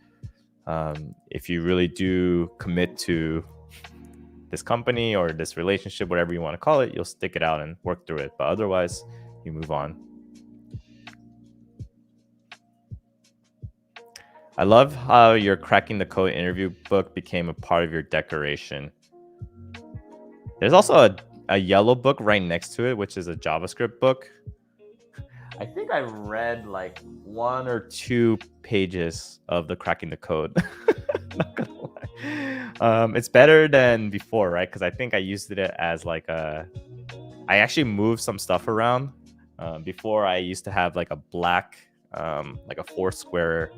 if you really do commit to this company or this relationship, whatever you want to call it, you'll stick it out and work through it. But otherwise, you move on. I love how your Cracking the Code interview book became a part of your decoration. There's also a yellow book right next to it, which is a JavaScript book. I think I read like 1 or 2 pages of the Cracking the Code. Not gonna lie. It's better than before, right? Because I think I used it as like I actually moved some stuff around. Before I used to have like a black, like a 4 square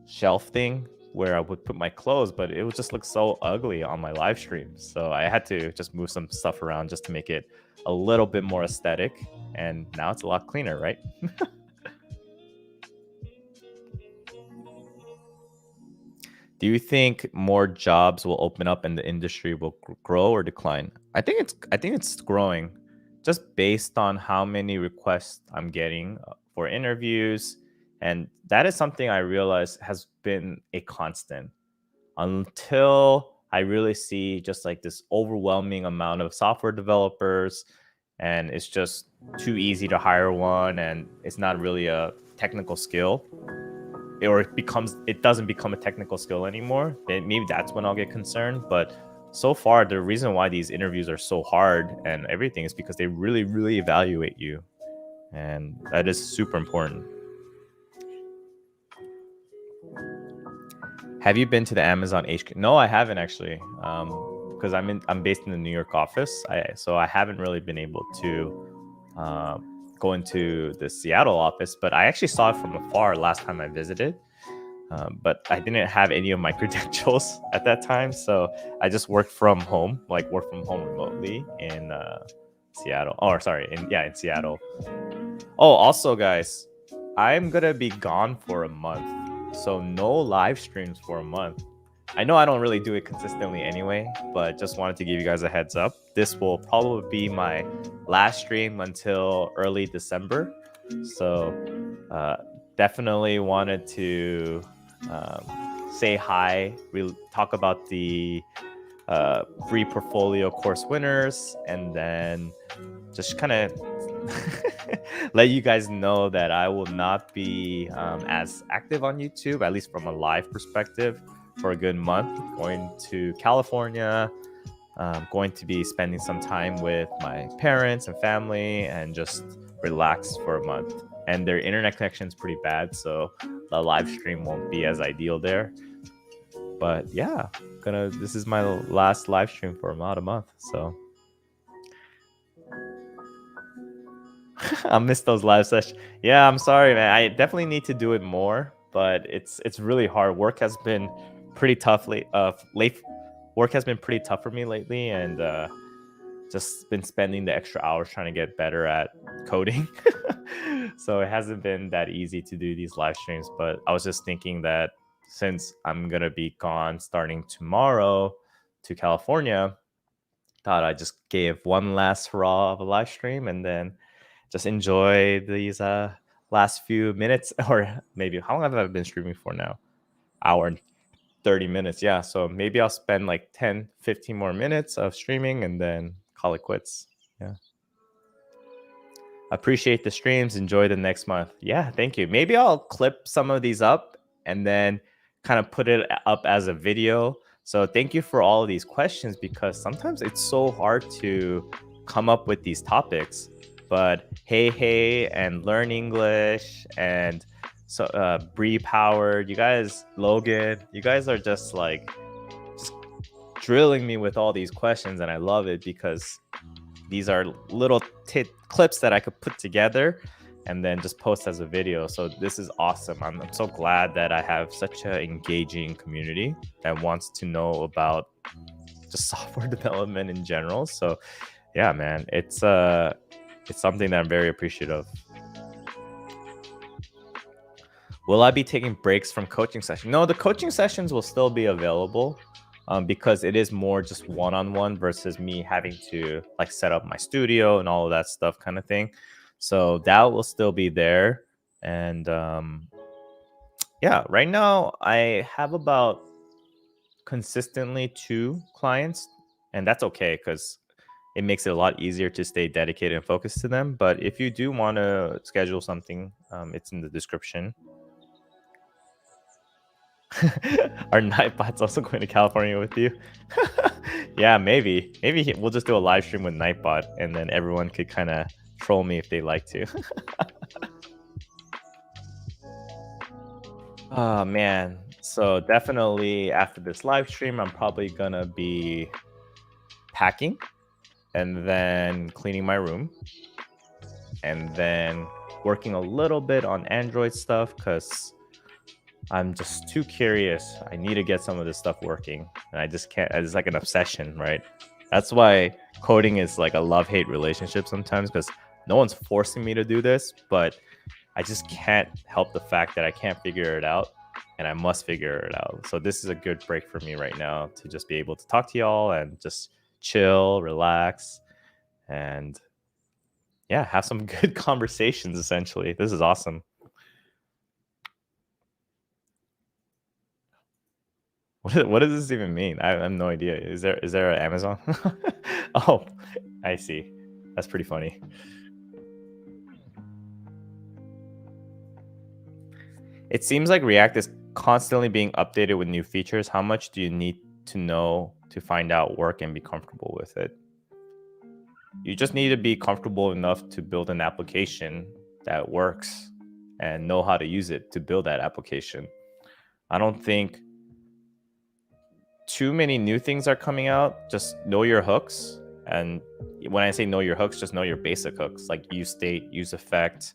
shelf thing where I would put my clothes, but it would just look so ugly on my live streams. So I had to just move some stuff around just to make it a little bit more aesthetic. And now it's a lot cleaner, right? Do you think more jobs will open up and the industry will grow or decline? I think it's growing, just based on how many requests I'm getting for interviews, and that is something I realize has been a constant until I really see just like this overwhelming amount of software developers, and it's just too easy to hire one, and it's not really a technical skill, or it doesn't become a technical skill anymore. Then maybe that's when I'll get concerned. But so far, the reason why these interviews are so hard and everything is because they really, really evaluate you, and that is super important. Have you been to the Amazon HQ? No, I haven't actually, because I'm based in the New York office. So I haven't really been able to go into the Seattle office, but I actually saw it from afar last time I visited. But I didn't have any of my credentials at that time, so I just worked from home remotely in Seattle. Oh, sorry, in Seattle. Oh, also, guys, I'm gonna be gone for a month, so no live streams for a month. I know I don't really do it consistently anyway, but just wanted to give you guys a heads up. This will probably be my last stream until early December. So definitely wanted to say hi. We'll talk about the free portfolio course winners, and then just kind of let you guys know that I will not be as active on YouTube, at least from a live perspective, for a good month. Going to California, going to be spending some time with my parents and family and just relax for a month. And their internet connection is pretty bad, so the live stream won't be as ideal there. But yeah, this is my last live stream for about a month, so I miss those live sessions. Yeah, I'm sorry, man. I definitely need to do it more, but it's really hard. Work has been pretty tough late. Work has been pretty tough for me lately, and just been spending the extra hours trying to get better at coding. So it hasn't been that easy to do these live streams. But I was just thinking that since I'm gonna be gone starting tomorrow to California, thought I just gave one last hurrah of a live stream and then just enjoy these last few minutes, or maybe how long have I been streaming for now? Hour and 30 minutes. Yeah, so maybe I'll spend like 10-15 more minutes of streaming and then call it quits. Yeah, appreciate the streams. Enjoy the next month. Yeah, thank you. Maybe I'll clip some of these up and then kind of put it up as a video. So thank you for all of these questions, because sometimes it's so hard to come up with these topics. But hey, and Learn English, and so Bree Powered, you guys, Logan, you guys are just drilling me with all these questions, and I love it because these are little clips that I could put together and then just post as a video. So this is awesome. I'm so glad that I have such an engaging community that wants to know about just software development in general. So yeah, man, it's something that I'm very appreciative of. Will I be taking breaks from coaching sessions? No, the coaching sessions will still be available because it is more just one-on-one versus me having to like set up my studio and all of that stuff kind of thing. So that will still be there. And yeah, right now I have about consistently 2 clients, and that's okay because it makes it a lot easier to stay dedicated and focused to them. But if you do want to schedule something, it's in the description. Are Nightbots also going to California with you? Yeah, maybe. Maybe we'll just do a live stream with Nightbot, and then everyone could kind of troll me if they like to. Oh man. So definitely after this live stream, I'm probably gonna be packing and then cleaning my room and then working a little bit on Android stuff because I'm just too curious. I need to get some of this stuff working, and I just can't. It's like an obsession, right? That's why coding is like a love-hate relationship sometimes because no one's forcing me to do this, but I just can't help the fact that I can't figure it out, and I must figure it out. So this is a good break for me right now to just be able to talk to y'all and just chill, relax, and yeah, have some good conversations. Essentially, this is awesome. What does this even mean? I have no idea. Is there an Amazon? Oh, I see. That's pretty funny. It seems like React is constantly being updated with new features. How much do you need to know to find out work and be comfortable with it? You just need to be comfortable enough to build an application that works and know how to use it to build that application. I don't think too many new things are coming out. Just know your hooks. And when I say know your hooks, just know your basic hooks, like use state, use effect,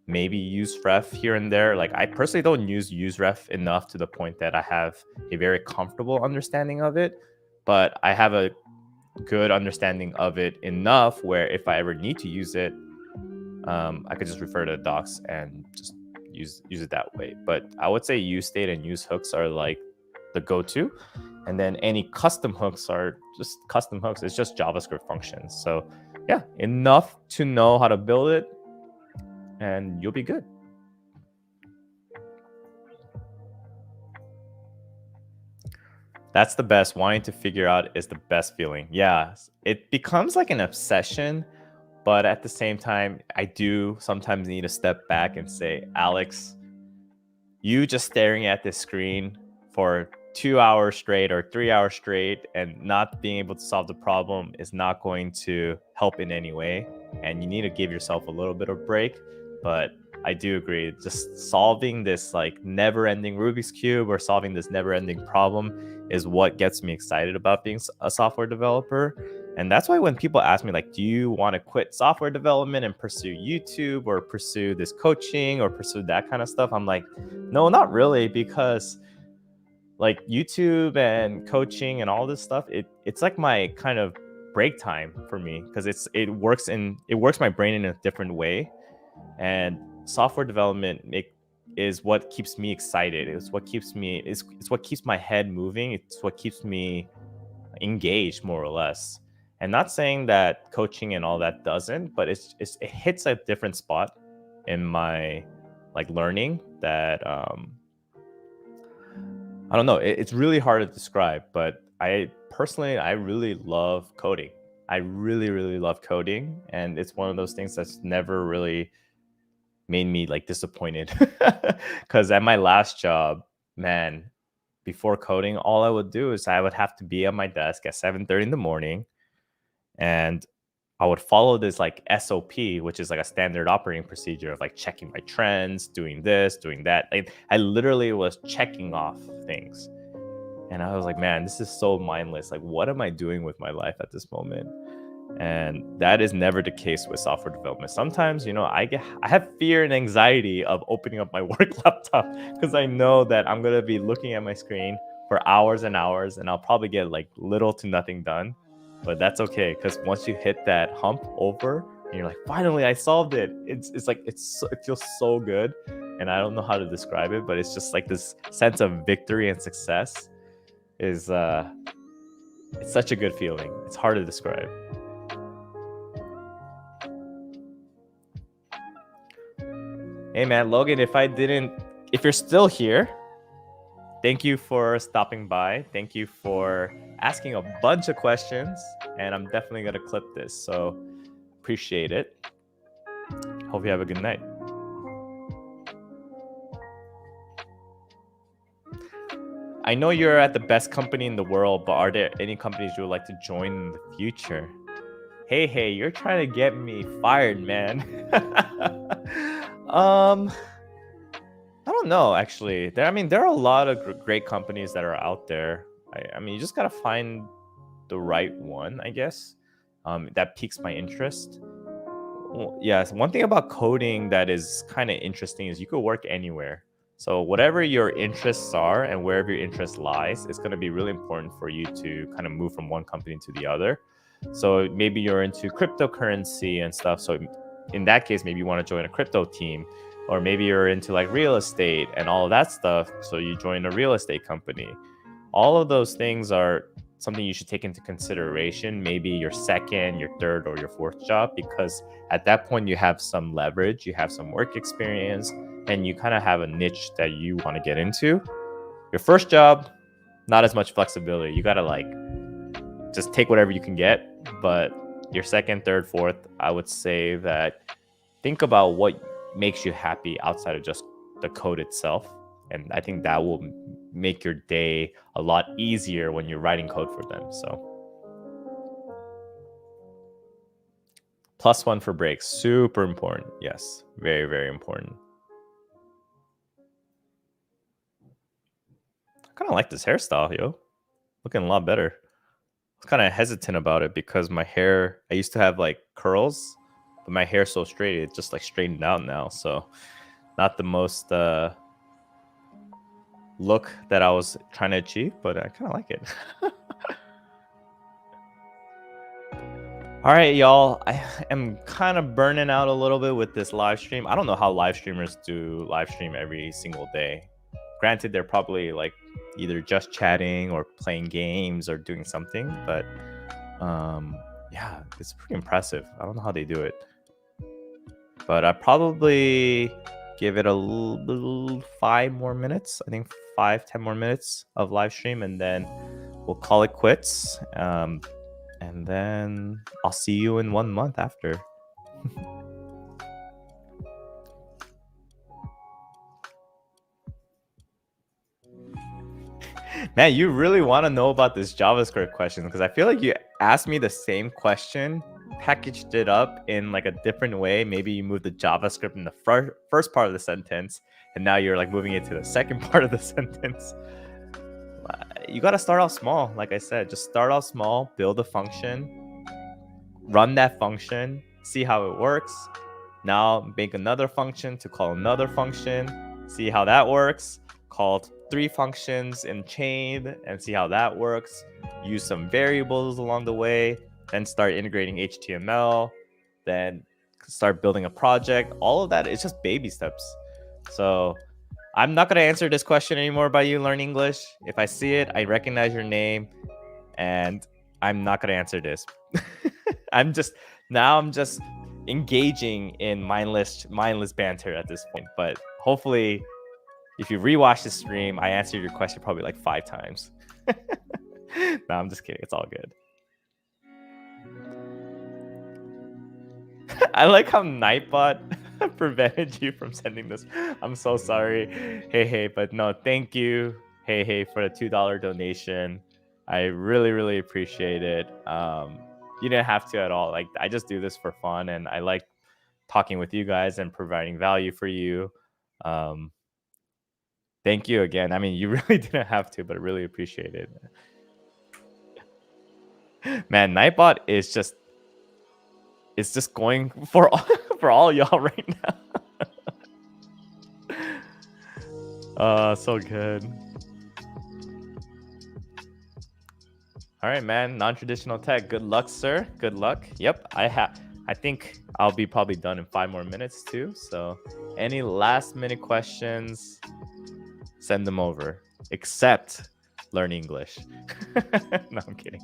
maybe use ref here and there. Like I personally don't use ref enough to the point that I have a very comfortable understanding of it, but I have a good understanding of it enough where if I ever need to use it, I could just refer to docs and just use it that way. But I would say use state and use hooks are like the go-to. And then any custom hooks are just custom hooks. It's just JavaScript functions. So yeah, enough to know how to build it and you'll be good. That's the best. Wanting to figure out is the best feeling. Yeah, it becomes like an obsession, but at the same time, I do sometimes need to step back and say, Alex, you just staring at this screen for 2 hours straight or 3 hours straight and not being able to solve the problem is not going to help in any way. And you need to give yourself a little bit of break. But I do agree, just solving this like never-ending Rubik's Cube or solving this never-ending problem is what gets me excited about being a software developer. And that's why when people ask me, like, do you want to quit software development and pursue YouTube or pursue this coaching or pursue that kind of stuff? I'm like, no, not really, because like YouTube and coaching and all this stuff, it's like my kind of break time for me because it works my brain in a different way. And software development is what keeps me excited. It's what keeps my head moving. It's what keeps me engaged, more or less. And not saying that coaching and all that doesn't, but it hits a different spot in my like learning that I don't know. It's really hard to describe, but I really love coding. I really, really love coding, and it's one of those things that's never really made me like disappointed. Because at my last job, man, before coding, all I would do is I would have to be at my desk at 7:30 in the morning, and I would follow this like SOP, which is like a standard operating procedure of like checking my trends, doing this, doing that. Like I literally was checking off things. And I was like, man, this is so mindless. Like, what am I doing with my life at this moment? And that is never the case with software development. Sometimes, I have fear and anxiety of opening up my work laptop because I know that I'm gonna be looking at my screen for hours and hours, and I'll probably get like little to nothing done. But that's okay, because once you hit that hump over, and you're like, finally, I solved it. It's like it feels so good, and I don't know how to describe it, but it's just like this sense of victory and success is it's such a good feeling. It's hard to describe. Hey man, Logan, if you're still here, thank you for stopping by. Thank you for asking a bunch of questions, and I'm definitely gonna clip this, so appreciate it. Hope you have a good night. I know you're at the best company in the world, but are there any companies you would like to join in the future? Hey, you're trying to get me fired, man. I don't know, actually. There are a lot of great companies that are out there. I mean, you just gotta find the right one, I guess, that piques my interest. Well, yes, one thing about coding that is kind of interesting is you could work anywhere. So whatever your interests are and wherever your interest lies, it's going to be really important for you to kind of move from one company to the other. So maybe you're into cryptocurrency and stuff. So in that case, maybe you want to join a crypto team, or maybe you're into like real estate and all of that stuff. So you join a real estate company. All of those things are something you should take into consideration, maybe your second, your third, or your fourth job, because at that point you have some leverage, you have some work experience, and you kind of have a niche that you want to get into. Your first job, not as much flexibility. You got to like just take whatever you can get. But your second, third, fourth, I would say that think about what makes you happy outside of just the code itself. And I think that will make your day a lot easier when you're writing code for them. So +1 for breaks, super important. Yes, very, very important. I kind of like this hairstyle, yo. Looking a lot better. I was kind of hesitant about it because my hair, I used to have like curls, but my hair's so straight, it's just like straightened out now. So not the most look that I was trying to achieve, but I kind of like it. All right, y'all. I am kind of burning out a little bit with this live stream. I don't know how live streamers do live stream every single day. Granted, they're probably like either just chatting or playing games or doing something, but yeah, it's pretty impressive. I don't know how they do it, but I probably give it a little 5 more minutes. I think 5-10 more minutes of live stream, and then we'll call it quits. And then I'll see you in 1 month after. Man, you really want to know about this JavaScript question, because I feel like you asked me the same question, packaged it up in like a different way. Maybe you moved the JavaScript in the first part of the sentence, and now you're like moving it to the second part of the sentence. You got to start off small. Like I said, just start off small, build a function, run that function, see how it works. Now make another function to call another function, see how that works. Call 3 functions in chain and see how that works. Use some variables along the way, then start integrating HTML, then start building a project. All of that is just baby steps. So I'm not going to answer this question anymore about you learn English. If I see it, I recognize your name, and I'm not going to answer this. I'm just engaging in mindless banter at this point. But hopefully, if you rewatch the stream, I answered your question probably like 5 times. No, I'm just kidding. It's all good. I like how Nightbot prevented you from sending this. I'm so sorry. Hey, but no, thank you. Hey, for the $2 donation. I really, really appreciate it. You didn't have to at all. Like, I just do this for fun, and I like talking with you guys and providing value for you. Thank you again. I mean, you really didn't have to, but I really appreciate it. Man, Nightbot is just it's just going for for all y'all right now. So good. All right, man. Non-traditional tech. Good luck, sir. Good luck. Yep, I think I'll be probably done in 5 more minutes too. So, any last-minute questions, send them over. Except learn English. No, I'm kidding.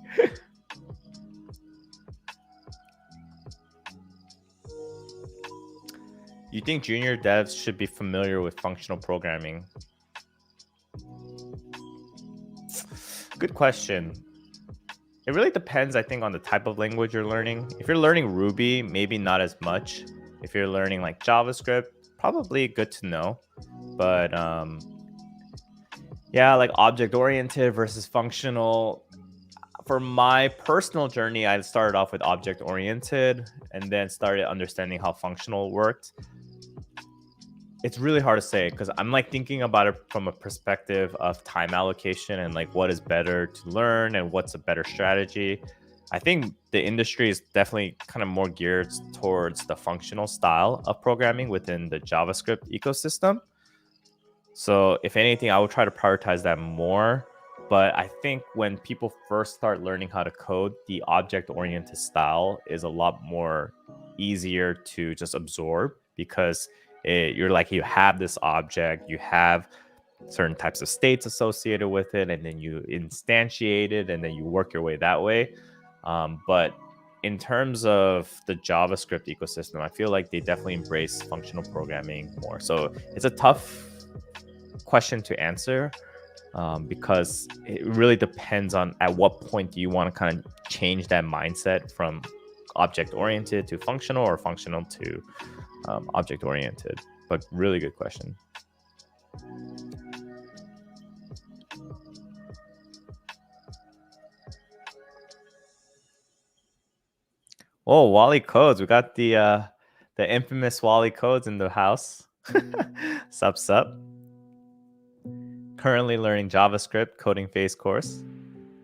You think junior devs should be familiar with functional programming? Good question. It really depends, I think, on the type of language you're learning. If you're learning Ruby, maybe not as much. If you're learning like JavaScript, probably good to know. But yeah, like object-oriented versus functional. For my personal journey, I started off with object-oriented and then started understanding how functional worked. It's really hard to say because I'm like thinking about it from a perspective of time allocation and like what is better to learn and what's a better strategy. I think the industry is definitely kind of more geared towards the functional style of programming within the JavaScript ecosystem. So if anything, I would try to prioritize that more. But I think when people first start learning how to code, the object-oriented style is a lot more easier to just absorb because you're like you have this object, you have certain types of states associated with it, and then you instantiate it, and then you work your way that way. But in terms of the JavaScript ecosystem, I feel like they definitely embrace functional programming more. So it's a tough question to answer because it really depends on at what point do you want to kind of change that mindset from object oriented to functional or functional to object oriented. But really good question. Oh, Wally Codes. We got the infamous Wally Codes in the house. Sup. Currently learning JavaScript coding phase course.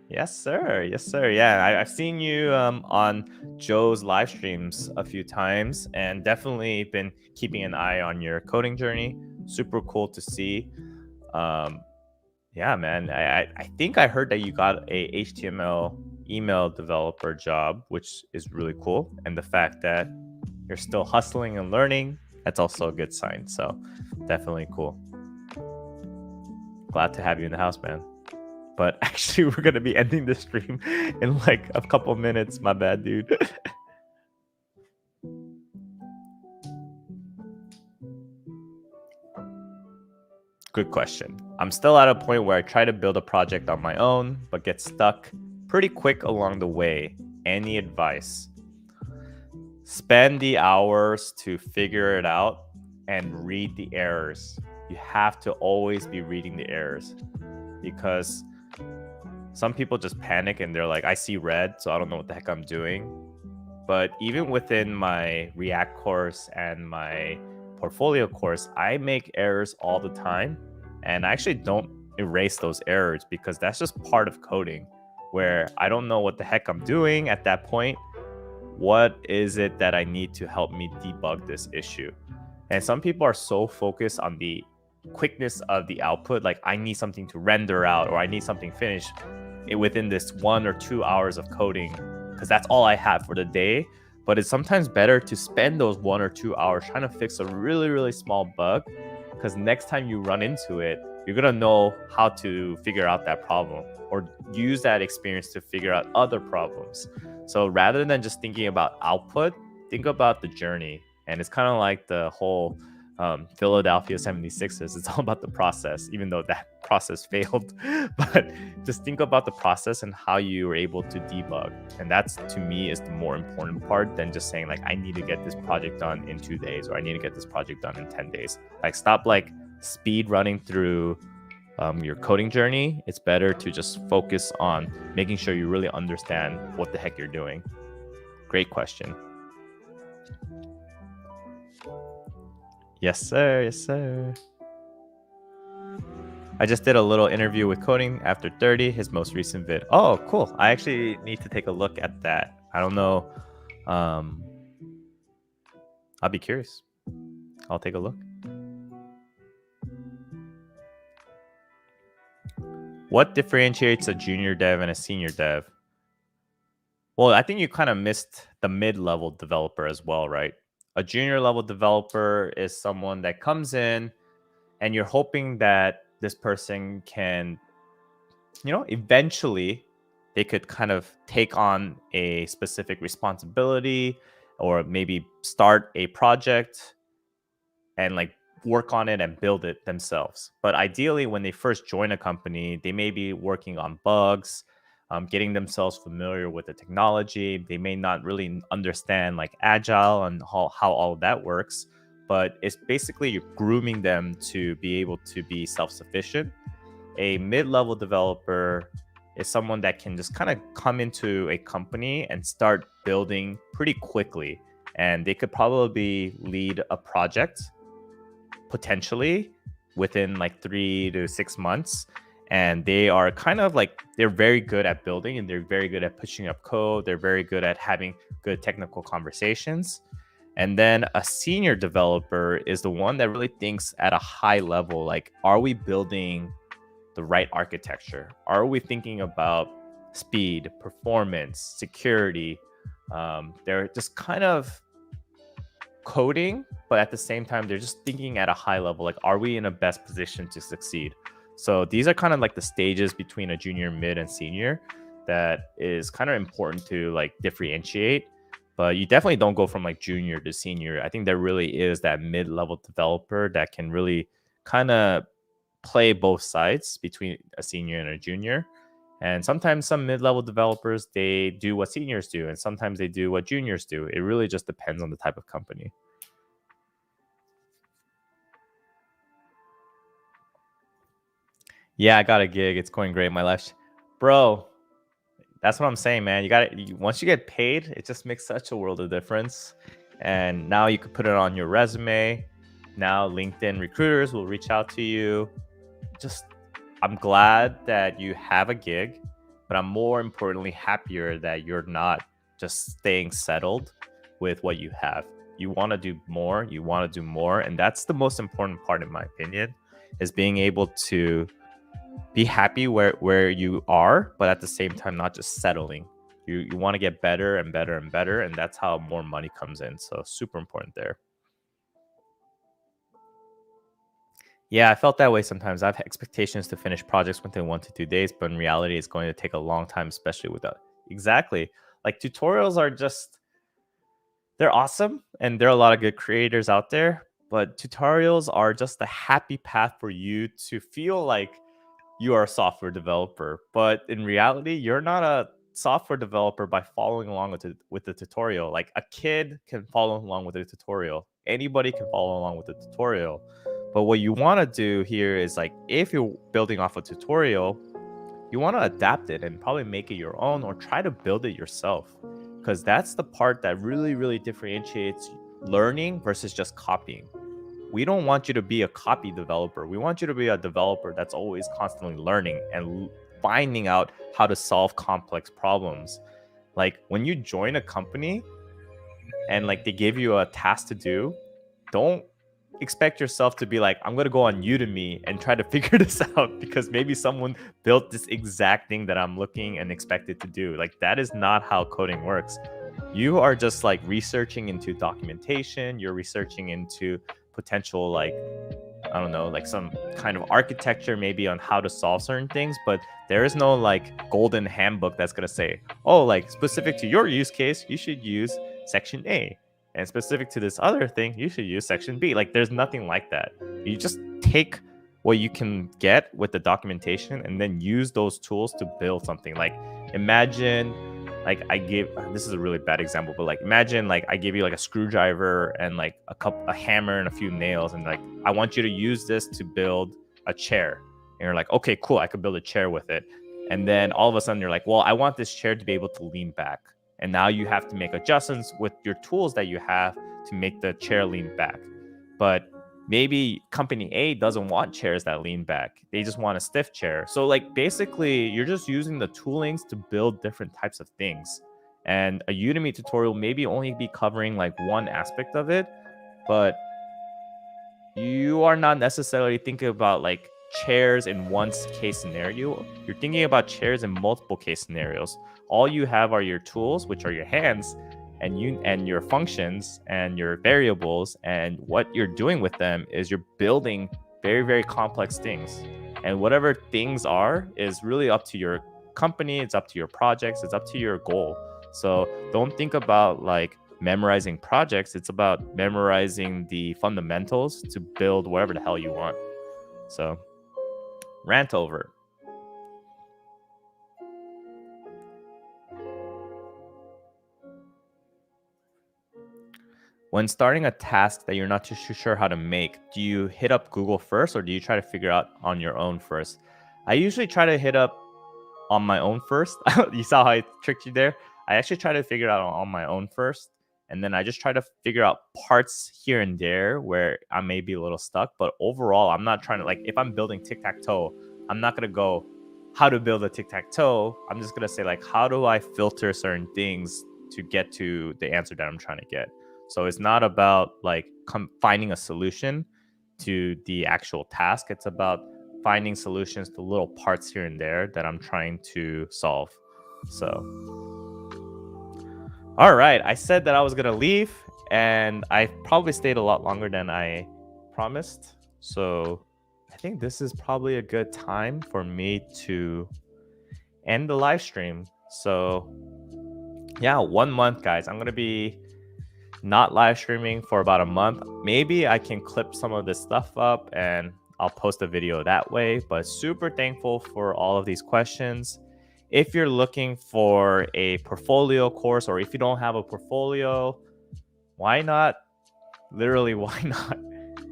Yes, sir. Yes, sir. Yeah, I've seen you on Joe's live streams a few times and definitely been keeping an eye on your coding journey. Super cool to see. Yeah, man. I think I heard that you got a HTML email developer job, which is really cool. And the fact that you're still hustling and learning, that's also a good sign. So definitely cool. Glad to have you in the house, man. But actually, we're going to be ending the stream in like a couple minutes. My bad, dude. Good question. I'm still at a point where I try to build a project on my own, but get stuck pretty quick along the way. Any advice? Spend the hours to figure it out and read the errors. You have to always be reading the errors because some people just panic and they're like, I see red, so I don't know what the heck I'm doing. But even within my React course and my portfolio course, I make errors all the time. And I actually don't erase those errors because that's just part of coding where I don't know what the heck I'm doing at that point. What is it that I need to help me debug this issue? And some people are so focused on the quickness of the output, like I need something to render out or I need something finished within this 1 or 2 hours of coding because that's all I have for the day. But it's sometimes better to spend those 1 or 2 hours trying to fix a really, really small bug because next time you run into it, you're going to know how to figure out that problem or use that experience to figure out other problems. So rather than just thinking about output, think about the journey. And it's kind of like the whole Philadelphia 76ers. It's all about the process, even though that process failed. But just think about the process and how you were able to debug. And that's, to me, is the more important part than just saying, like, I need to get this project done in 2 days or I need to get this project done in 10 days. Like, stop, like, speed running through your coding journey. It's better to just focus on making sure you really understand what the heck you're doing. Great question. Yes, sir. Yes, sir. I just did a little interview with Coding After 30, his most recent vid. Oh, cool. I actually need to take a look at that. I don't know. Um, I'll be curious. I'll take a look. What differentiates a junior dev and a senior dev? Well, I think you kind of missed the mid-level developer as well, right? A junior level developer is someone that comes in and you're hoping that this person can, eventually they could kind of take on a specific responsibility or maybe start a project and like work on it and build it themselves. But ideally, when they first join a company, they may be working on bugs, getting themselves familiar with the technology. They may not really understand like agile and how all of that works. But it's basically you're grooming them to be able to be self-sufficient. A mid-level developer is someone that can just kind of come into a company and start building pretty quickly. And they could probably lead a project potentially within like 3 to 6 months. And they are kind of like, they're very good at building and they're very good at pushing up code. They're very good at having good technical conversations. And then a senior developer is the one that really thinks at a high level, like, are we building the right architecture? Are we thinking about speed, performance, security? They're just kind of coding, but at the same time, they're just thinking at a high level, like, are we in a best position to succeed? So these are kind of like the stages between a junior, mid, and senior that is kind of important to like differentiate. But you definitely don't go from like junior to senior. I think there really is that mid-level developer that can really kind of play both sides between a senior and a junior. And sometimes some mid-level developers, they do what seniors do, and sometimes they do what juniors do. It really just depends on the type of company. Yeah, I got a gig. It's going great. My life, bro. That's what I'm saying, man. You got it. Once you get paid, it just makes such a world of difference. And now you could put it on your resume. Now LinkedIn recruiters will reach out to you. Just, I'm glad that you have a gig, but I'm more importantly happier that you're not just staying settled with what you have. You want to do more. You want to do more, and that's the most important part, in my opinion, is being able to be happy where you are, but at the same time not just settling. You want to get better and better and better, and that's how more money comes in. So super important there. Yeah, I felt that way sometimes. I have expectations to finish projects within 1 to 2 days, but in reality it's going to take a long time, especially without exactly, like, tutorials are just, they're awesome and there are a lot of good creators out there, but tutorials are just the happy path for you to feel like you are a software developer. But in reality, you're not a software developer by following along with the tutorial. Like, a kid can follow along with a tutorial. Anybody can follow along with the tutorial. But what you want to do here is, like, if you're building off a tutorial, you want to adapt it and probably make it your own or try to build it yourself. Because that's the part that really, really differentiates learning versus just copying. We don't want you to be a copy developer. We want you to be a developer that's always constantly learning and finding out how to solve complex problems. Like, when you join a company and like they give you a task to do, don't expect yourself to be like, I'm going to go on Udemy and try to figure this out because maybe someone built this exact thing that I'm looking and expected to do. Like, that is not how coding works. You are just like researching into documentation, you're researching into potential, like, I don't know, like some kind of architecture maybe on how to solve certain things, but there is no like golden handbook that's going to say, oh, like, specific to your use case, you should use section A. And specific to this other thing, you should use section B. Like, there's nothing like that. You just take what you can get with the documentation and then use those tools to build something. Like, imagine, like, this is a really bad example, but like, imagine like I give you like a screwdriver and like a hammer and a few nails, and like, I want you to use this to build a chair. And you're like, okay, cool, I could build a chair with it. And then all of a sudden you're like, well, I want this chair to be able to lean back. And now you have to make adjustments with your tools that you have to make the chair lean back. But maybe company A doesn't want chairs that lean back. They just want a stiff chair. So like basically you're just using the toolings to build different types of things. And a Udemy tutorial maybe only be covering like one aspect of it, but you are not necessarily thinking about like chairs in one case scenario. You're thinking about chairs in multiple case scenarios. All you have are your tools, which are your hands, and your functions and your variables, and what you're doing with them is you're building very, very complex things. And whatever things are is really up to your company, it's up to your projects, it's up to your goal. So don't think about like memorizing projects. It's about memorizing the fundamentals to build whatever the hell you want. So rant over. When starting a task that you're not too sure how to make, do you hit up Google first or do you try to figure out on your own first? I usually try to hit up on my own first. You saw how I tricked you there? I actually try to figure it out on my own first. And then I just try to figure out parts here and there where I may be a little stuck. But overall, I'm not trying to, like, if I'm building tic-tac-toe, I'm not going to go how to build a tic-tac-toe. I'm just going to say, like, how do I filter certain things to get to the answer that I'm trying to get? So it's not about like finding a solution to the actual task. It's about finding solutions to little parts here and there that I'm trying to solve. So, all right. I said that I was going to leave, and I probably stayed a lot longer than I promised. So I think this is probably a good time for me to end the live stream. So yeah, 1 month, guys. I'm going to be not live streaming for about a month. Maybe I can clip some of this stuff up and I'll post a video that way, but super thankful for all of these questions. If you're looking for a portfolio course, or if you don't have a portfolio, why not? Literally, why not?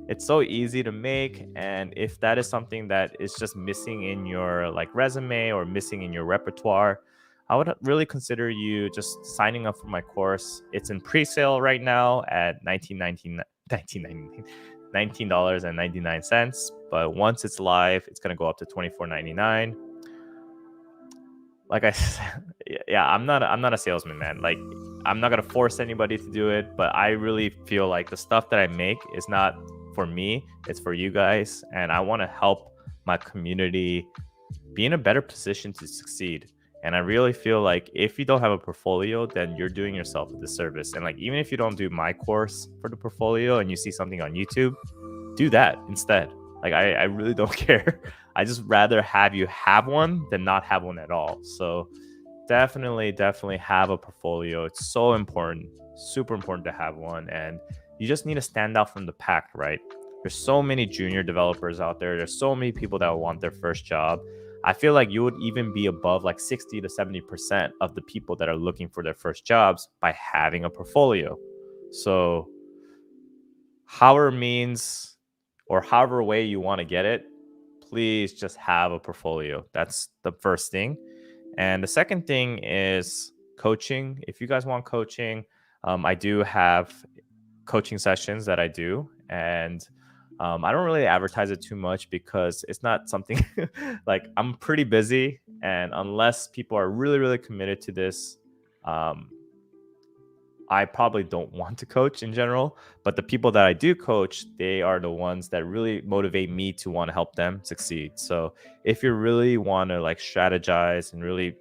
It's so easy to make. And if that is something that is just missing in your like resume or missing in your repertoire, I would really consider you just signing up for my course. It's in pre-sale right now at $19.99. But once it's live, it's gonna go up to $24.99. Like I said, yeah, I'm not a salesman, man. Like, I'm not gonna force anybody to do it, but I really feel like the stuff that I make is not for me, it's for you guys, and I want to help my community be in a better position to succeed. And I really feel like if you don't have a portfolio, then you're doing yourself a disservice. And like, even if you don't do my course for the portfolio and you see something on YouTube, do that instead. Like, I really don't care. I just rather have you have one than not have one at all. So definitely have a portfolio. It's so important, super important to have one. And you just need to stand out from the pack, right? There's so many junior developers out there. There's so many people that want their first job. I feel like you would even be above like 60 to 70% of the people that are looking for their first jobs by having a portfolio. So however means or however way you want to get it, please just have a portfolio. That's the first thing. And the second thing is coaching. If you guys want coaching, I do have coaching sessions that I do. And I don't really advertise it too much because it's not something like, I'm pretty busy. And unless people are really, really committed to this, I probably don't want to coach in general. But the people that I do coach, they are the ones that really motivate me to want to help them succeed. So if you really want to like strategize and really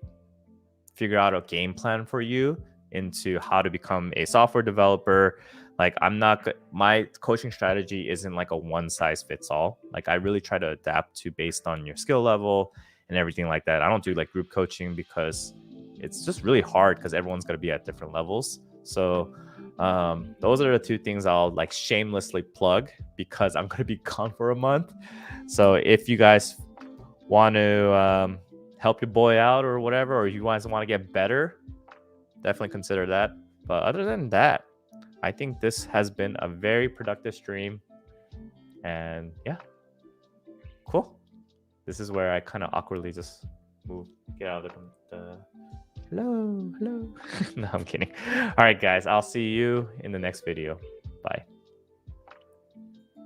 figure out a game plan for you into how to become a software developer, like, my coaching strategy isn't like a one size fits all. Like, I really try to adapt to based on your skill level and everything like that. I don't do like group coaching because it's just really hard because everyone's going to be at different levels. So those are the two things I'll like shamelessly plug because I'm going to be gone for a month. So if you guys want to help your boy out or whatever, or you guys want to get better, definitely consider that. But other than that, I think this has been a very productive stream. And yeah, cool. This is where I kind of awkwardly just get out of the hello. No, I'm kidding. All right, guys, I'll see you in the next video. Bye.